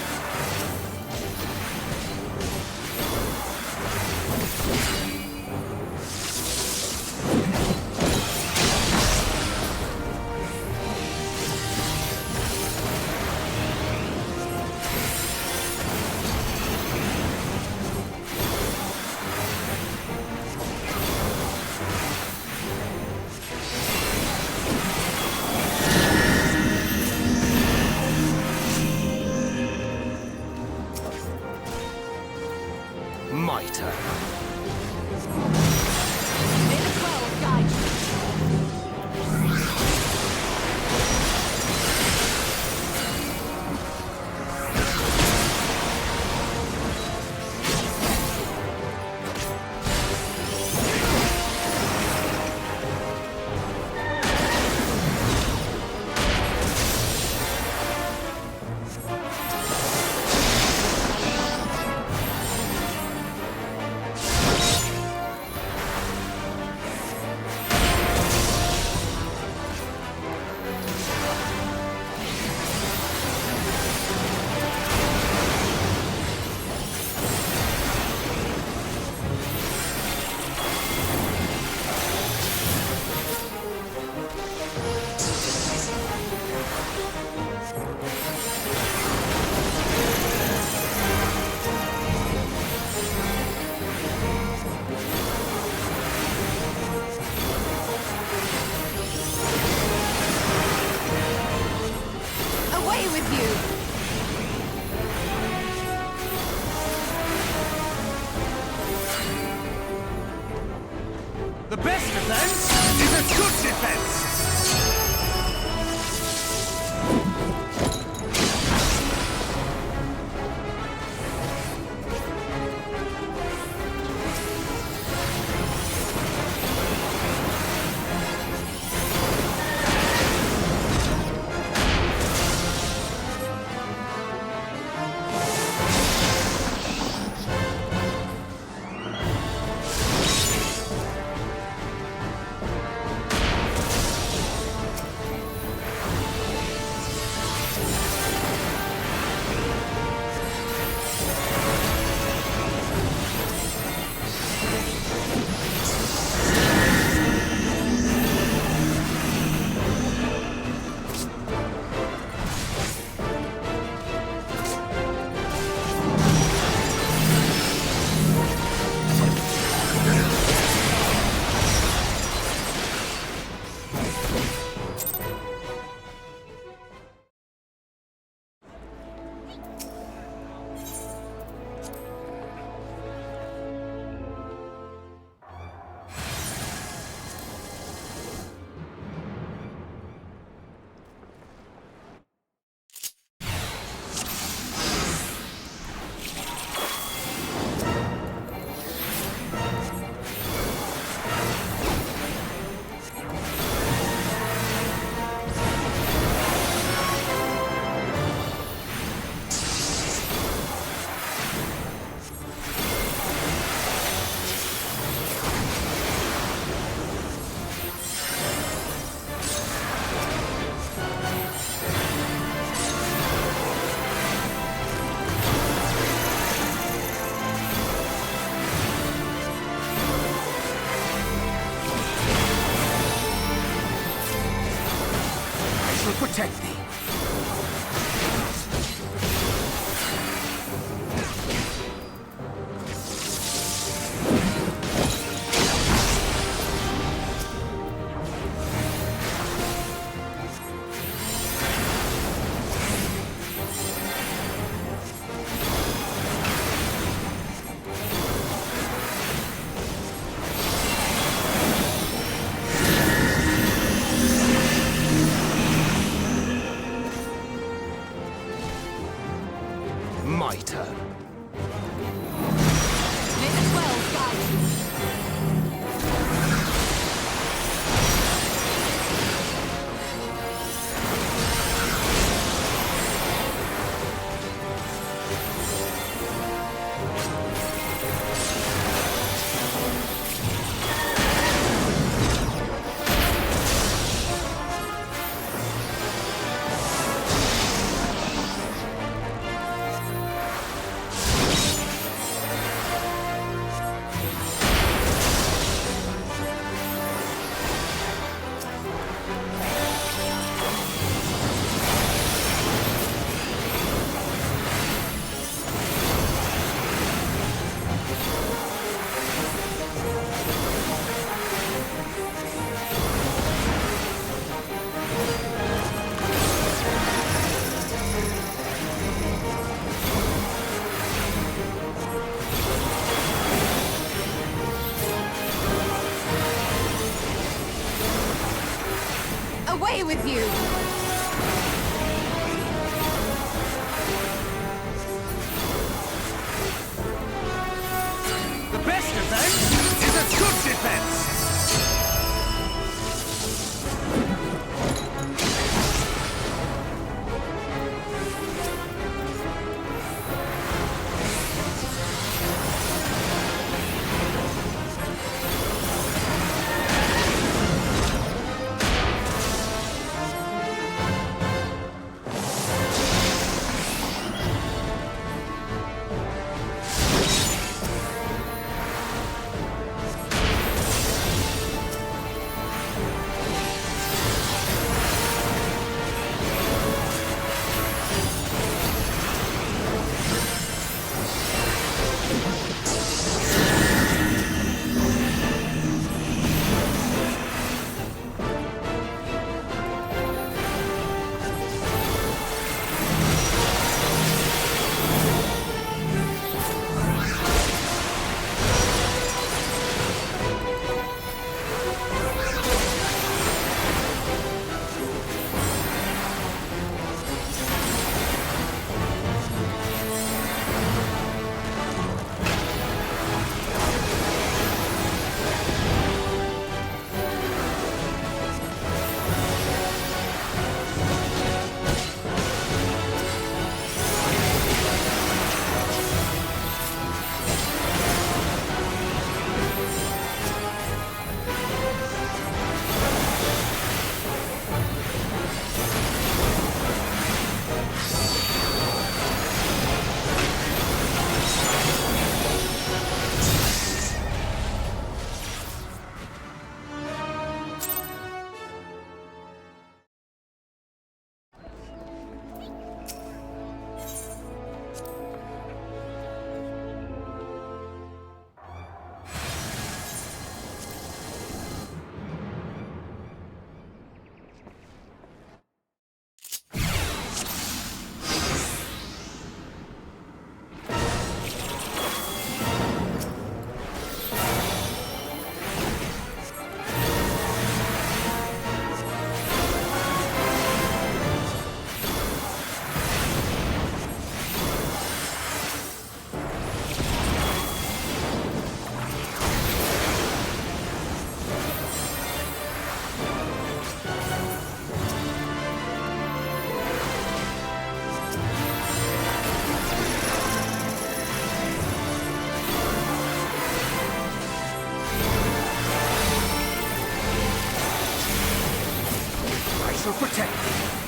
Speaker 11: The best defense is a good defense!
Speaker 17: protect thee.
Speaker 6: My turn.
Speaker 10: May the 12 guide you.
Speaker 7: Away with you!
Speaker 15: The best defense is a good defense!
Speaker 17: shall protect thee.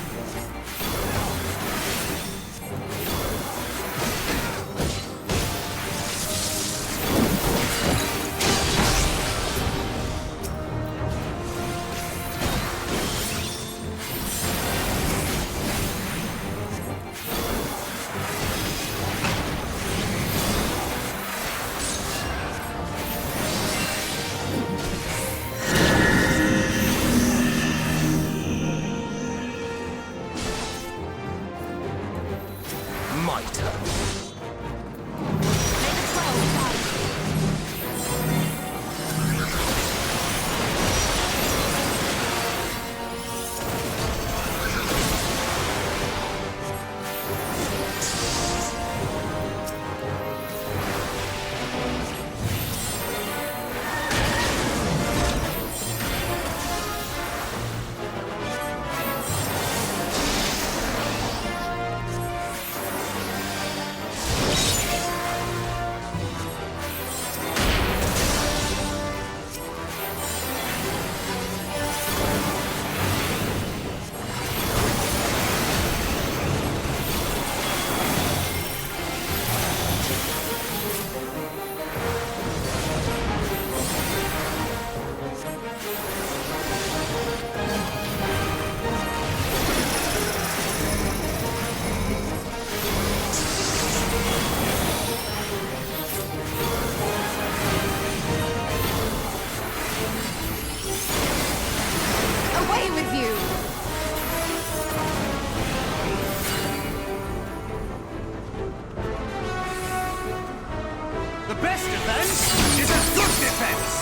Speaker 11: defense is a good defense!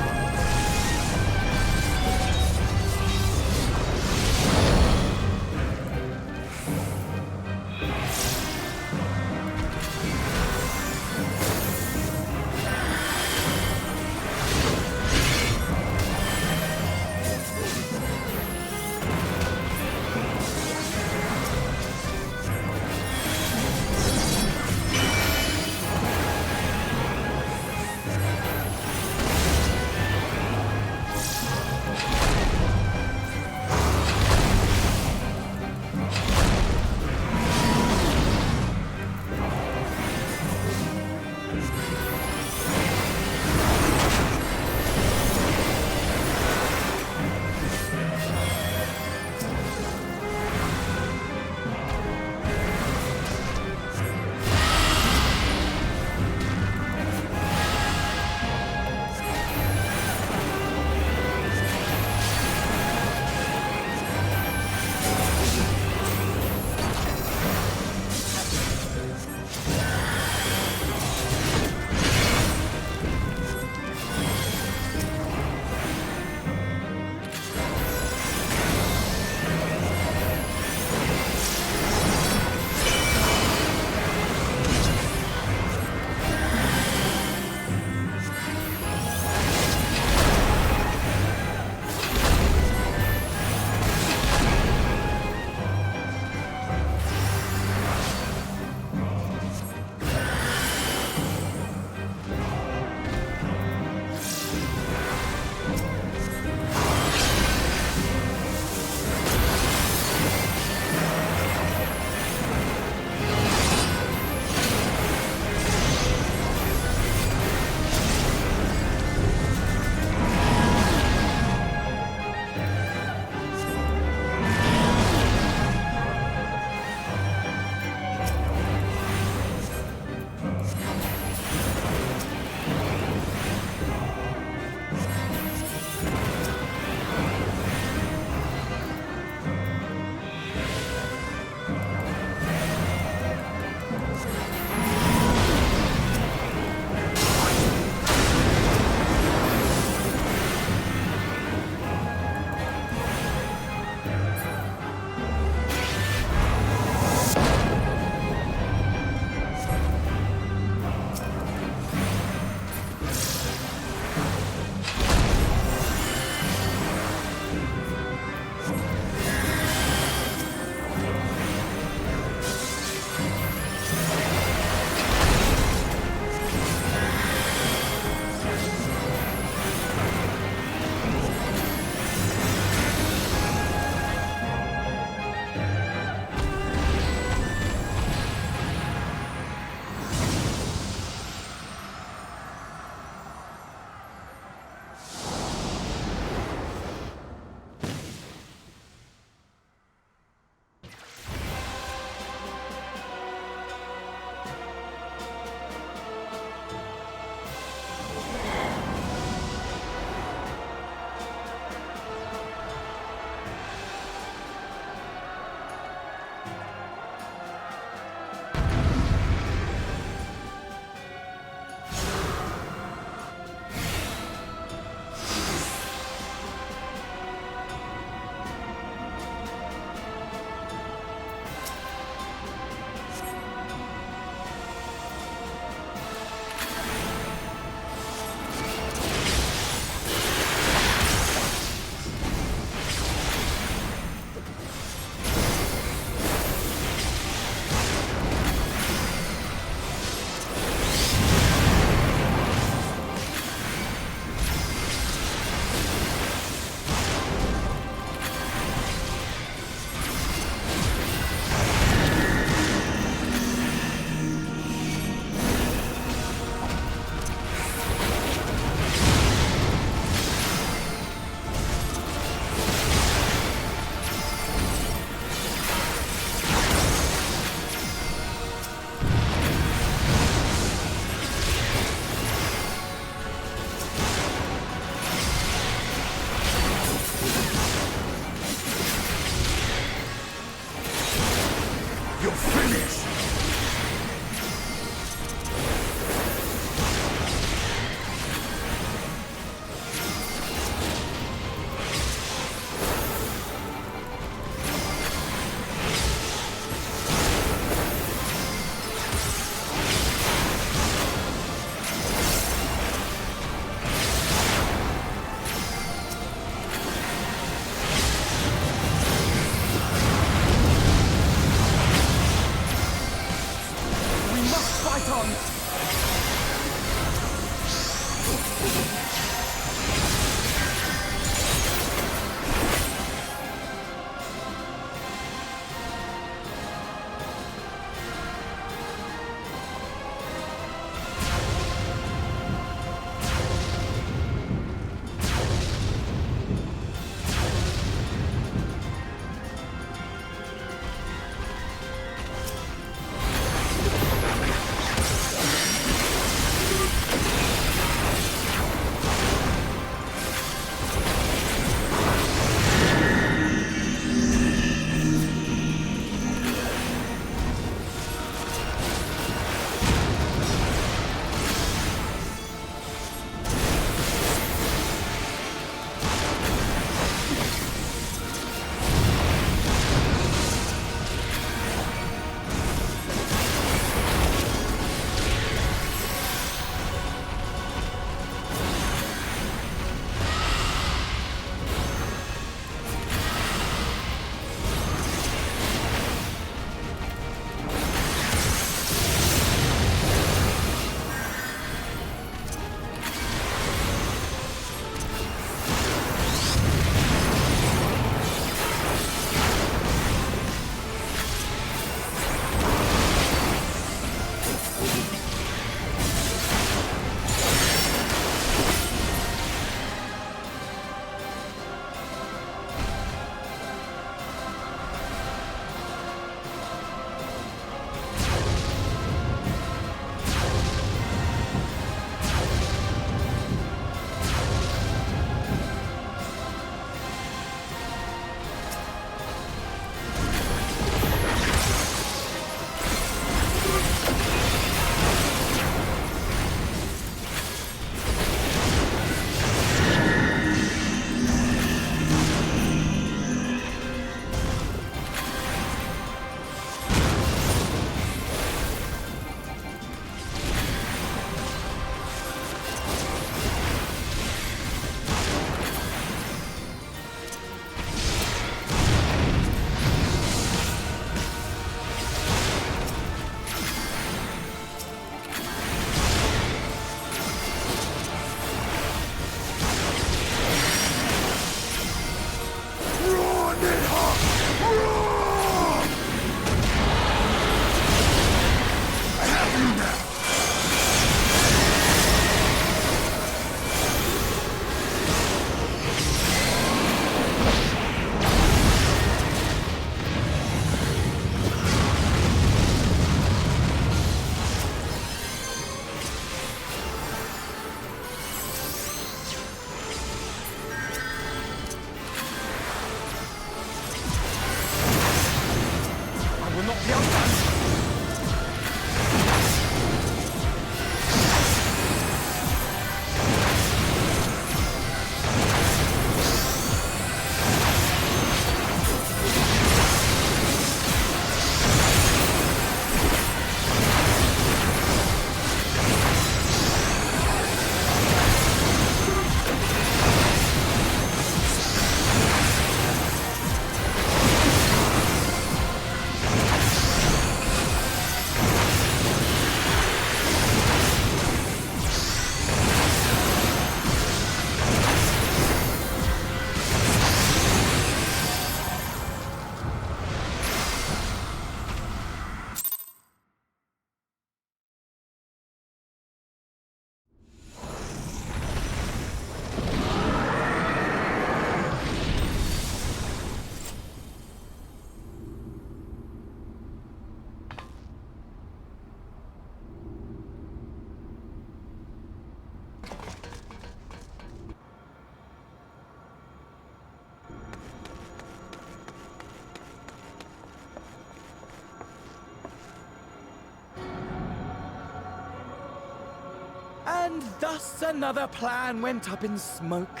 Speaker 8: And thus another plan went up in smoke.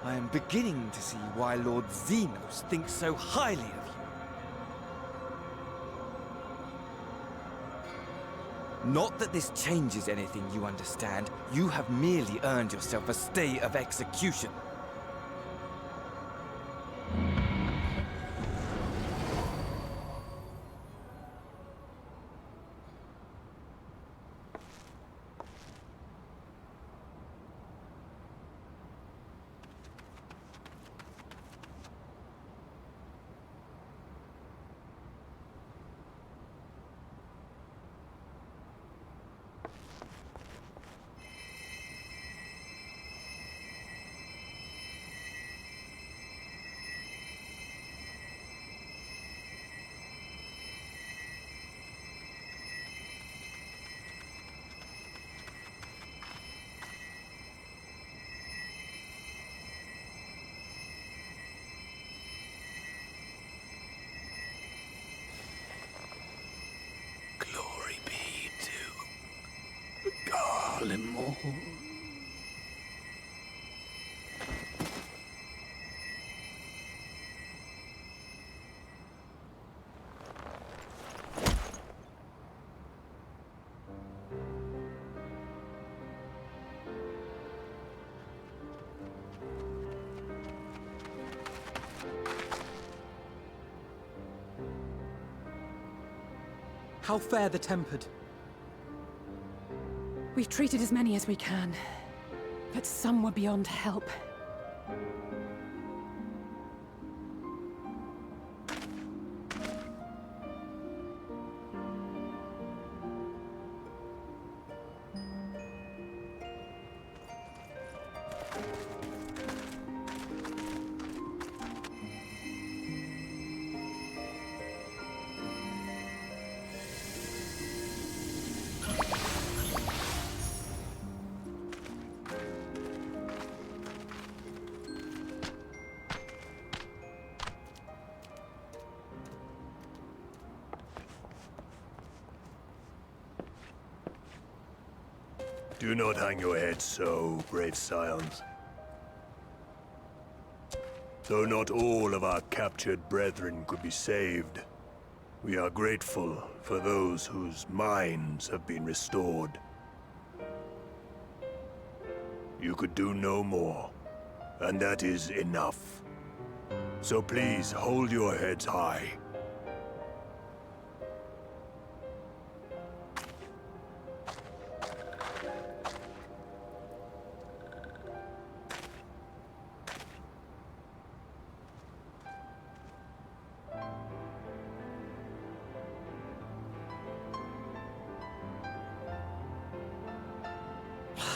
Speaker 8: I am beginning to see why Lord Xenos thinks so highly of you. Not that this changes anything, you understand. You have merely earned yourself a stay of execution.
Speaker 12: Alimo.
Speaker 1: How fare the tempered?
Speaker 16: We've treated as many as we can, but some were beyond help.
Speaker 20: Do not hang your head so, brave scions. Though not all of our captured brethren could be saved, we are grateful for those whose minds have been restored. You could do no more, and that is enough. So please hold your heads high.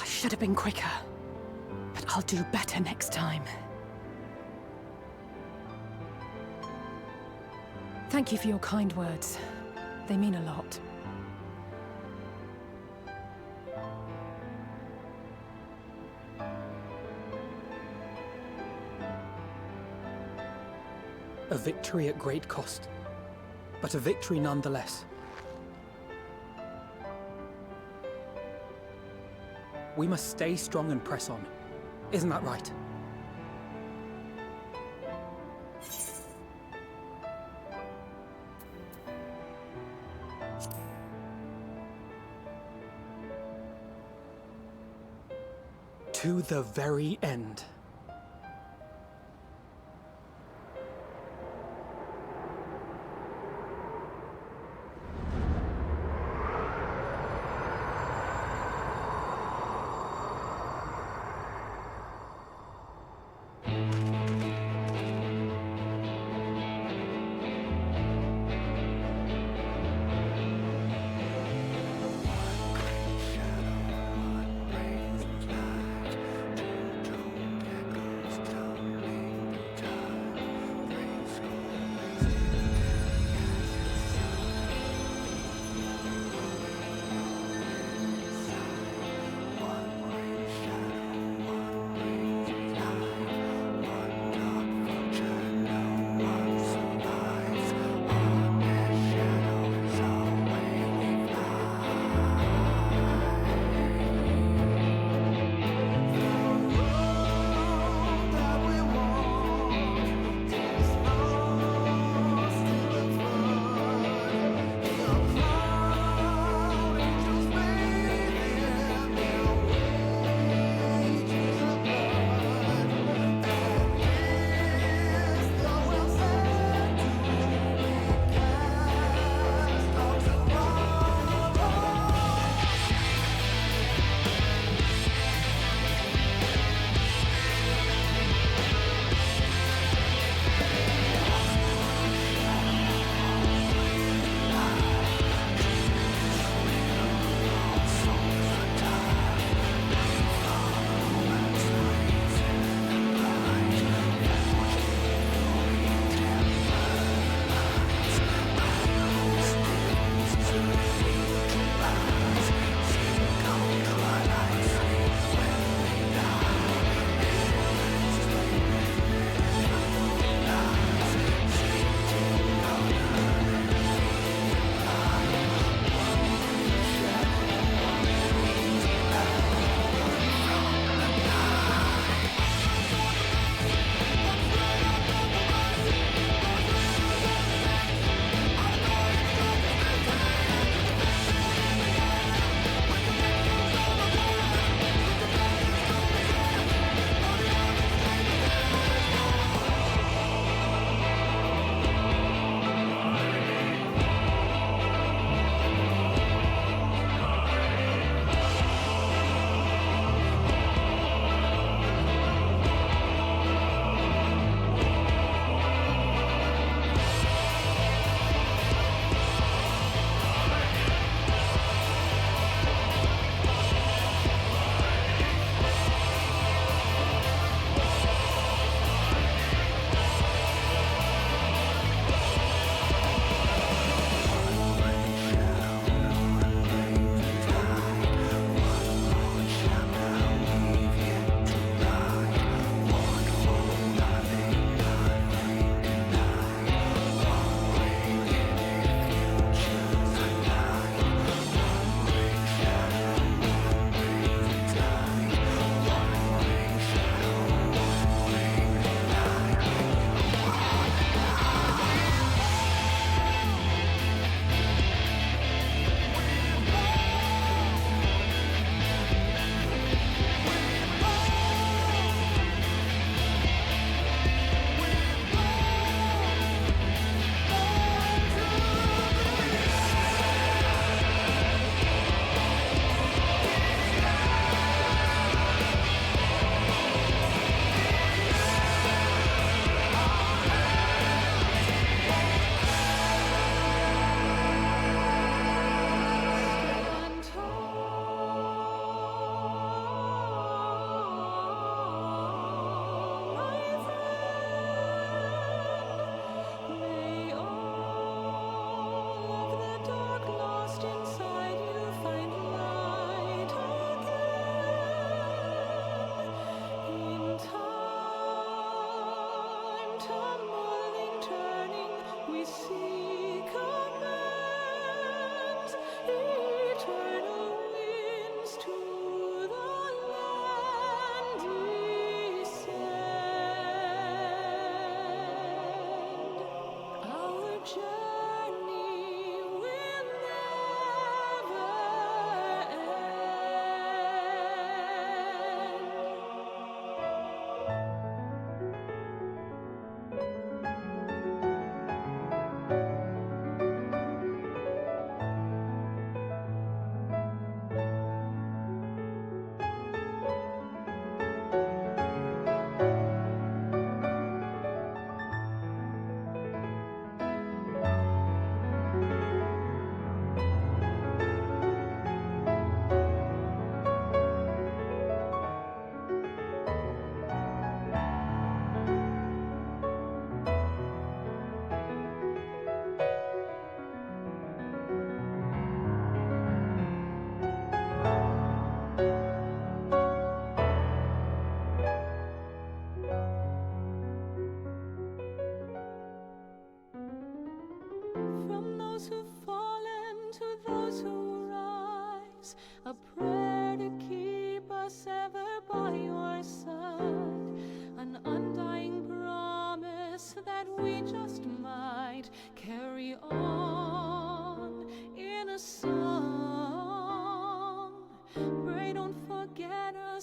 Speaker 16: Should have been quicker, but I'll do better next time. Thank you for your kind words. They mean a lot.
Speaker 1: A victory at great cost, but a victory nonetheless. We must stay strong and press on. Isn't that right? To the very end.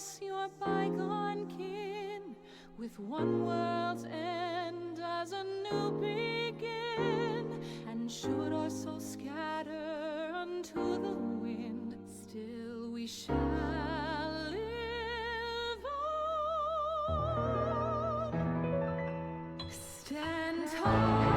Speaker 21: us your bygone kin, with one world's end as a new begin. And should our souls scatter unto the wind, still we shall live on. Stand tall.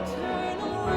Speaker 21: Eternal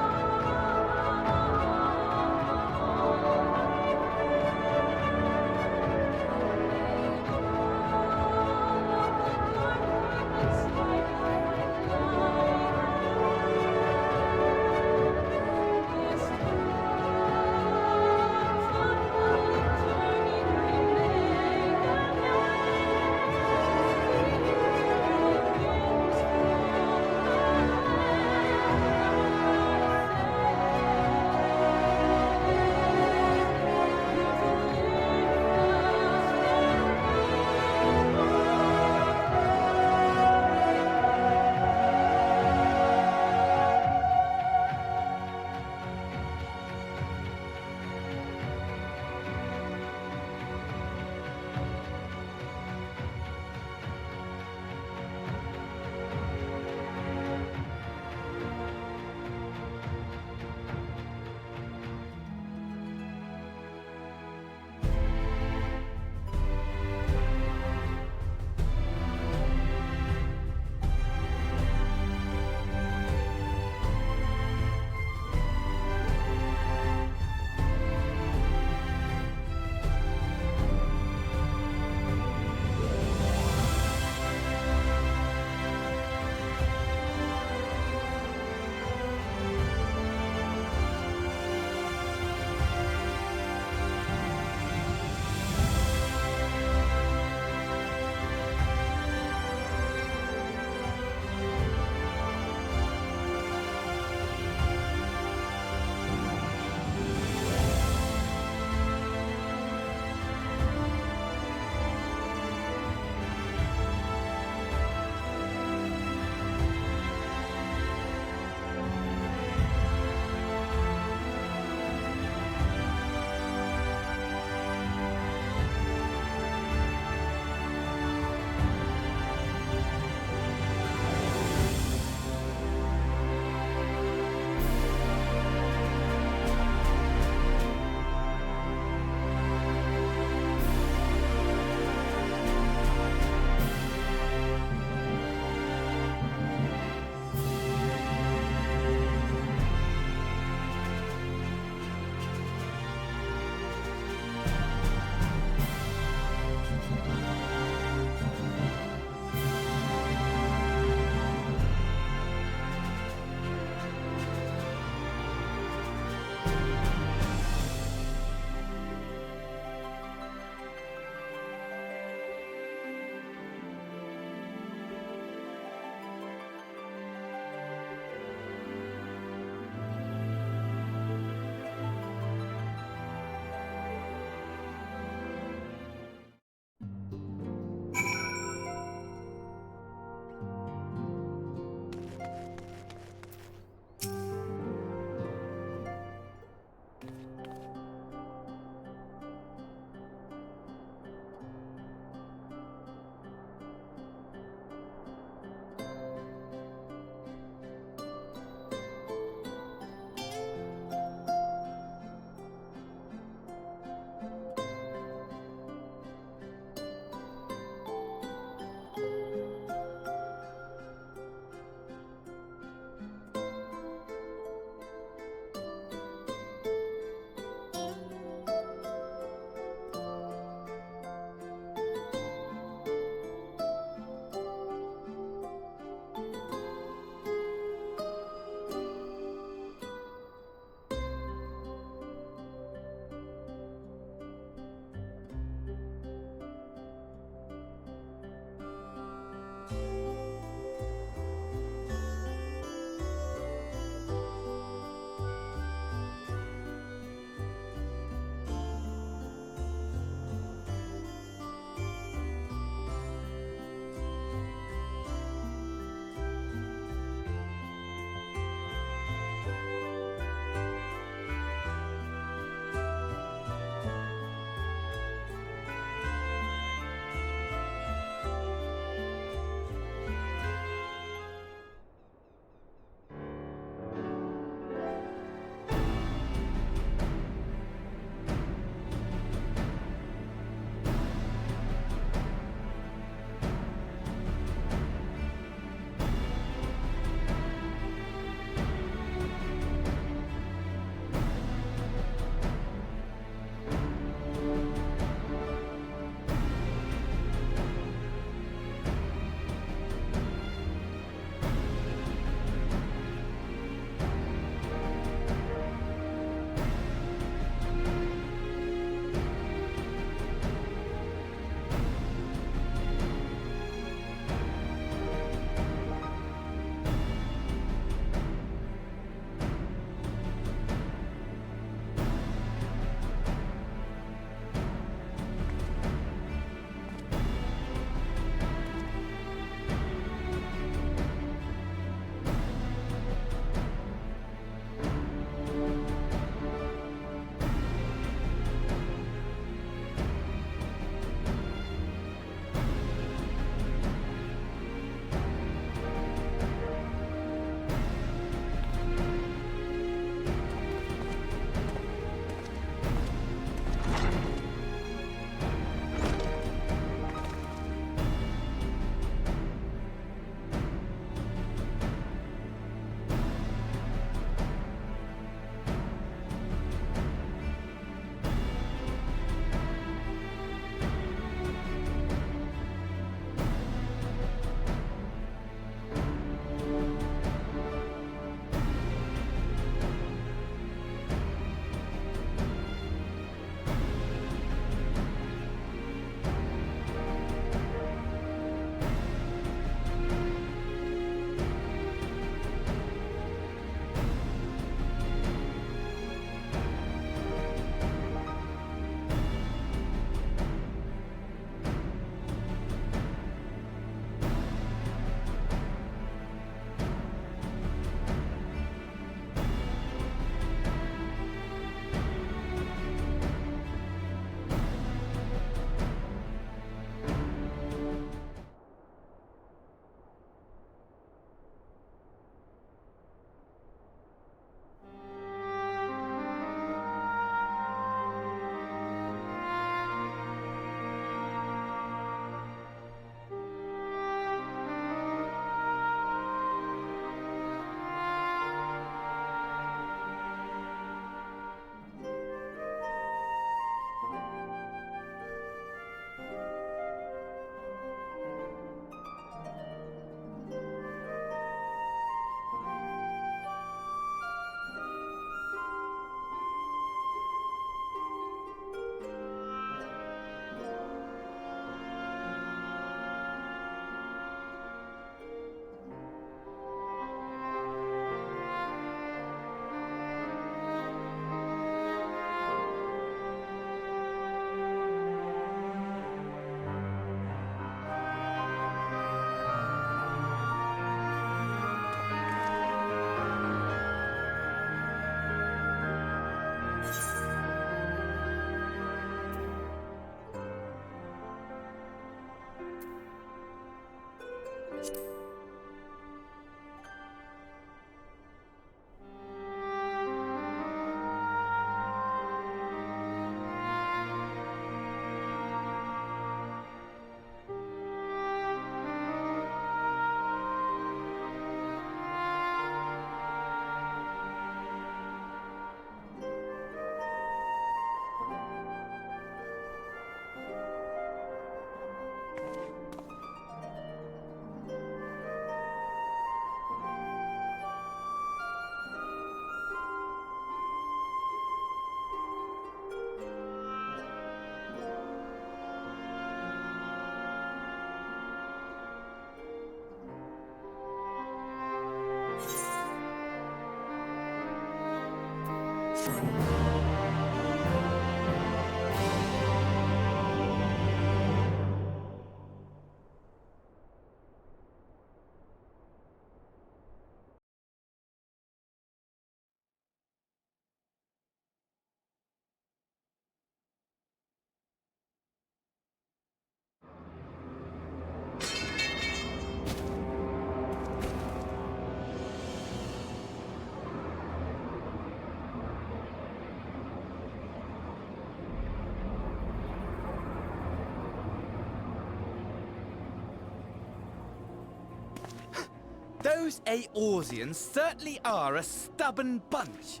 Speaker 8: Those Eorzeans certainly are a stubborn bunch,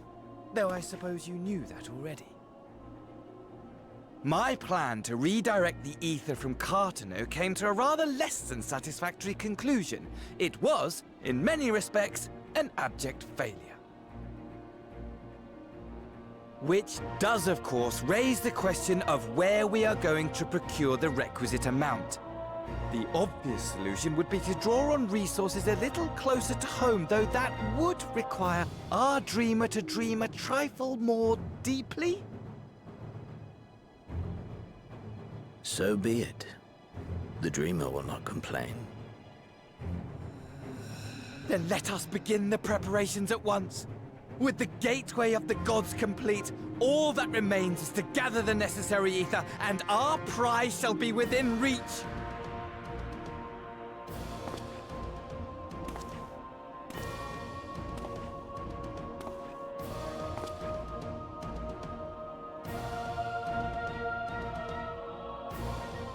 Speaker 8: though I suppose you knew that already. My plan to redirect the ether from Cartano came to a rather less than satisfactory conclusion. It was, in many respects, an abject failure. Which does, of course, raise the question of where we are going to procure the requisite amount. The obvious solution would be to draw on resources a little closer to home, though that would require our dreamer to dream a trifle more deeply.
Speaker 3: So be it. The dreamer will not complain.
Speaker 8: Then let us begin the preparations at once. With the gateway of the gods complete, all that remains is to gather the necessary ether, and our prize shall be within reach.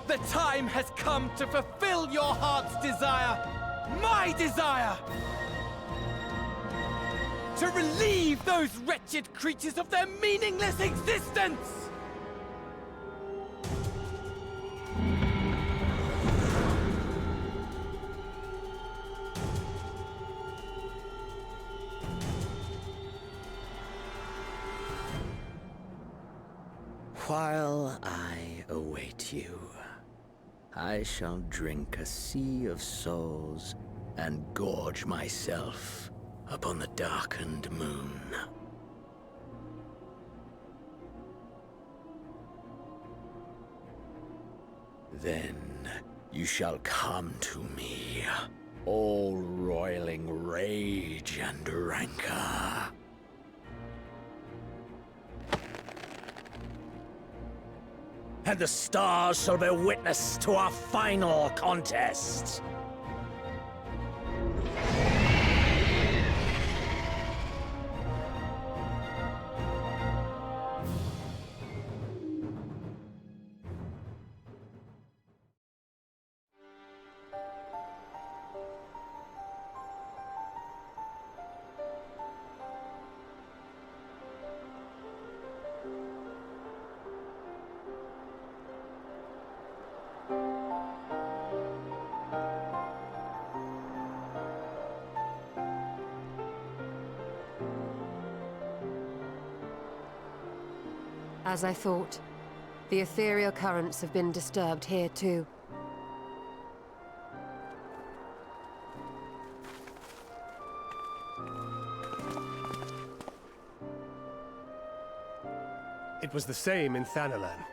Speaker 8: The time has come to fulfill your heart's desire, my desire! To relieve those wretched creatures of their meaningless existence!
Speaker 3: While I await you, I shall drink a sea of souls and gorge myself upon the darkened moon. Then you shall come to me, all roiling rage and rancor. And the stars shall bear witness to our final contest.
Speaker 7: As I thought, the ethereal currents have been disturbed here too.
Speaker 6: It was the same in Thanalan.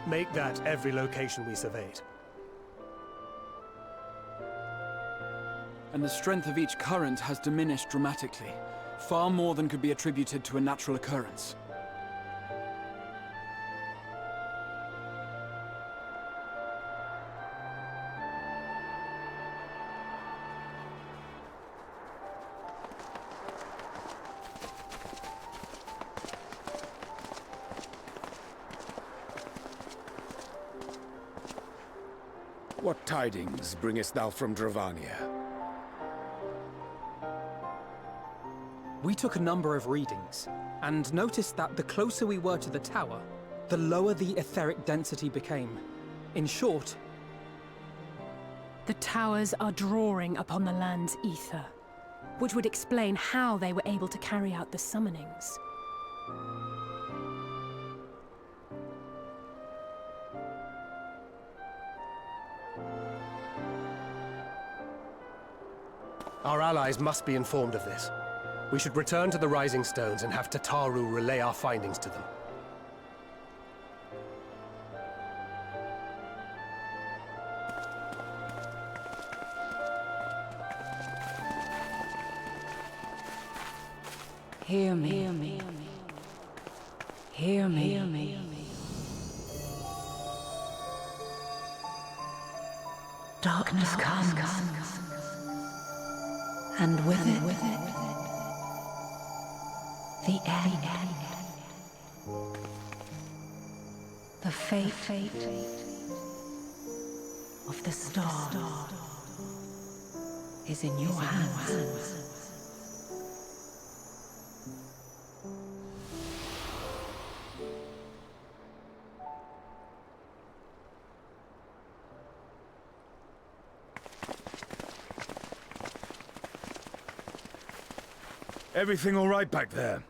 Speaker 6: Make that every location we surveyed.
Speaker 19: And the strength of each current has diminished dramatically, far more than could be attributed to a natural occurrence.
Speaker 2: What tidings bringest thou from Dravania?
Speaker 1: We took a number of readings, and noticed that the closer we were to the tower, the lower the etheric density became. In short,
Speaker 16: the towers are drawing upon the land's ether, which would explain how they were able to carry out the summonings.
Speaker 6: Our allies must be informed of this. We should return to the Rising Stones and have Tataru relay our findings to them.
Speaker 13: Hear me. Hear me. Hear me. Hear me. Darkness comes, and with it, the end. The fate of the star is in your hands.
Speaker 4: Everything all right back there?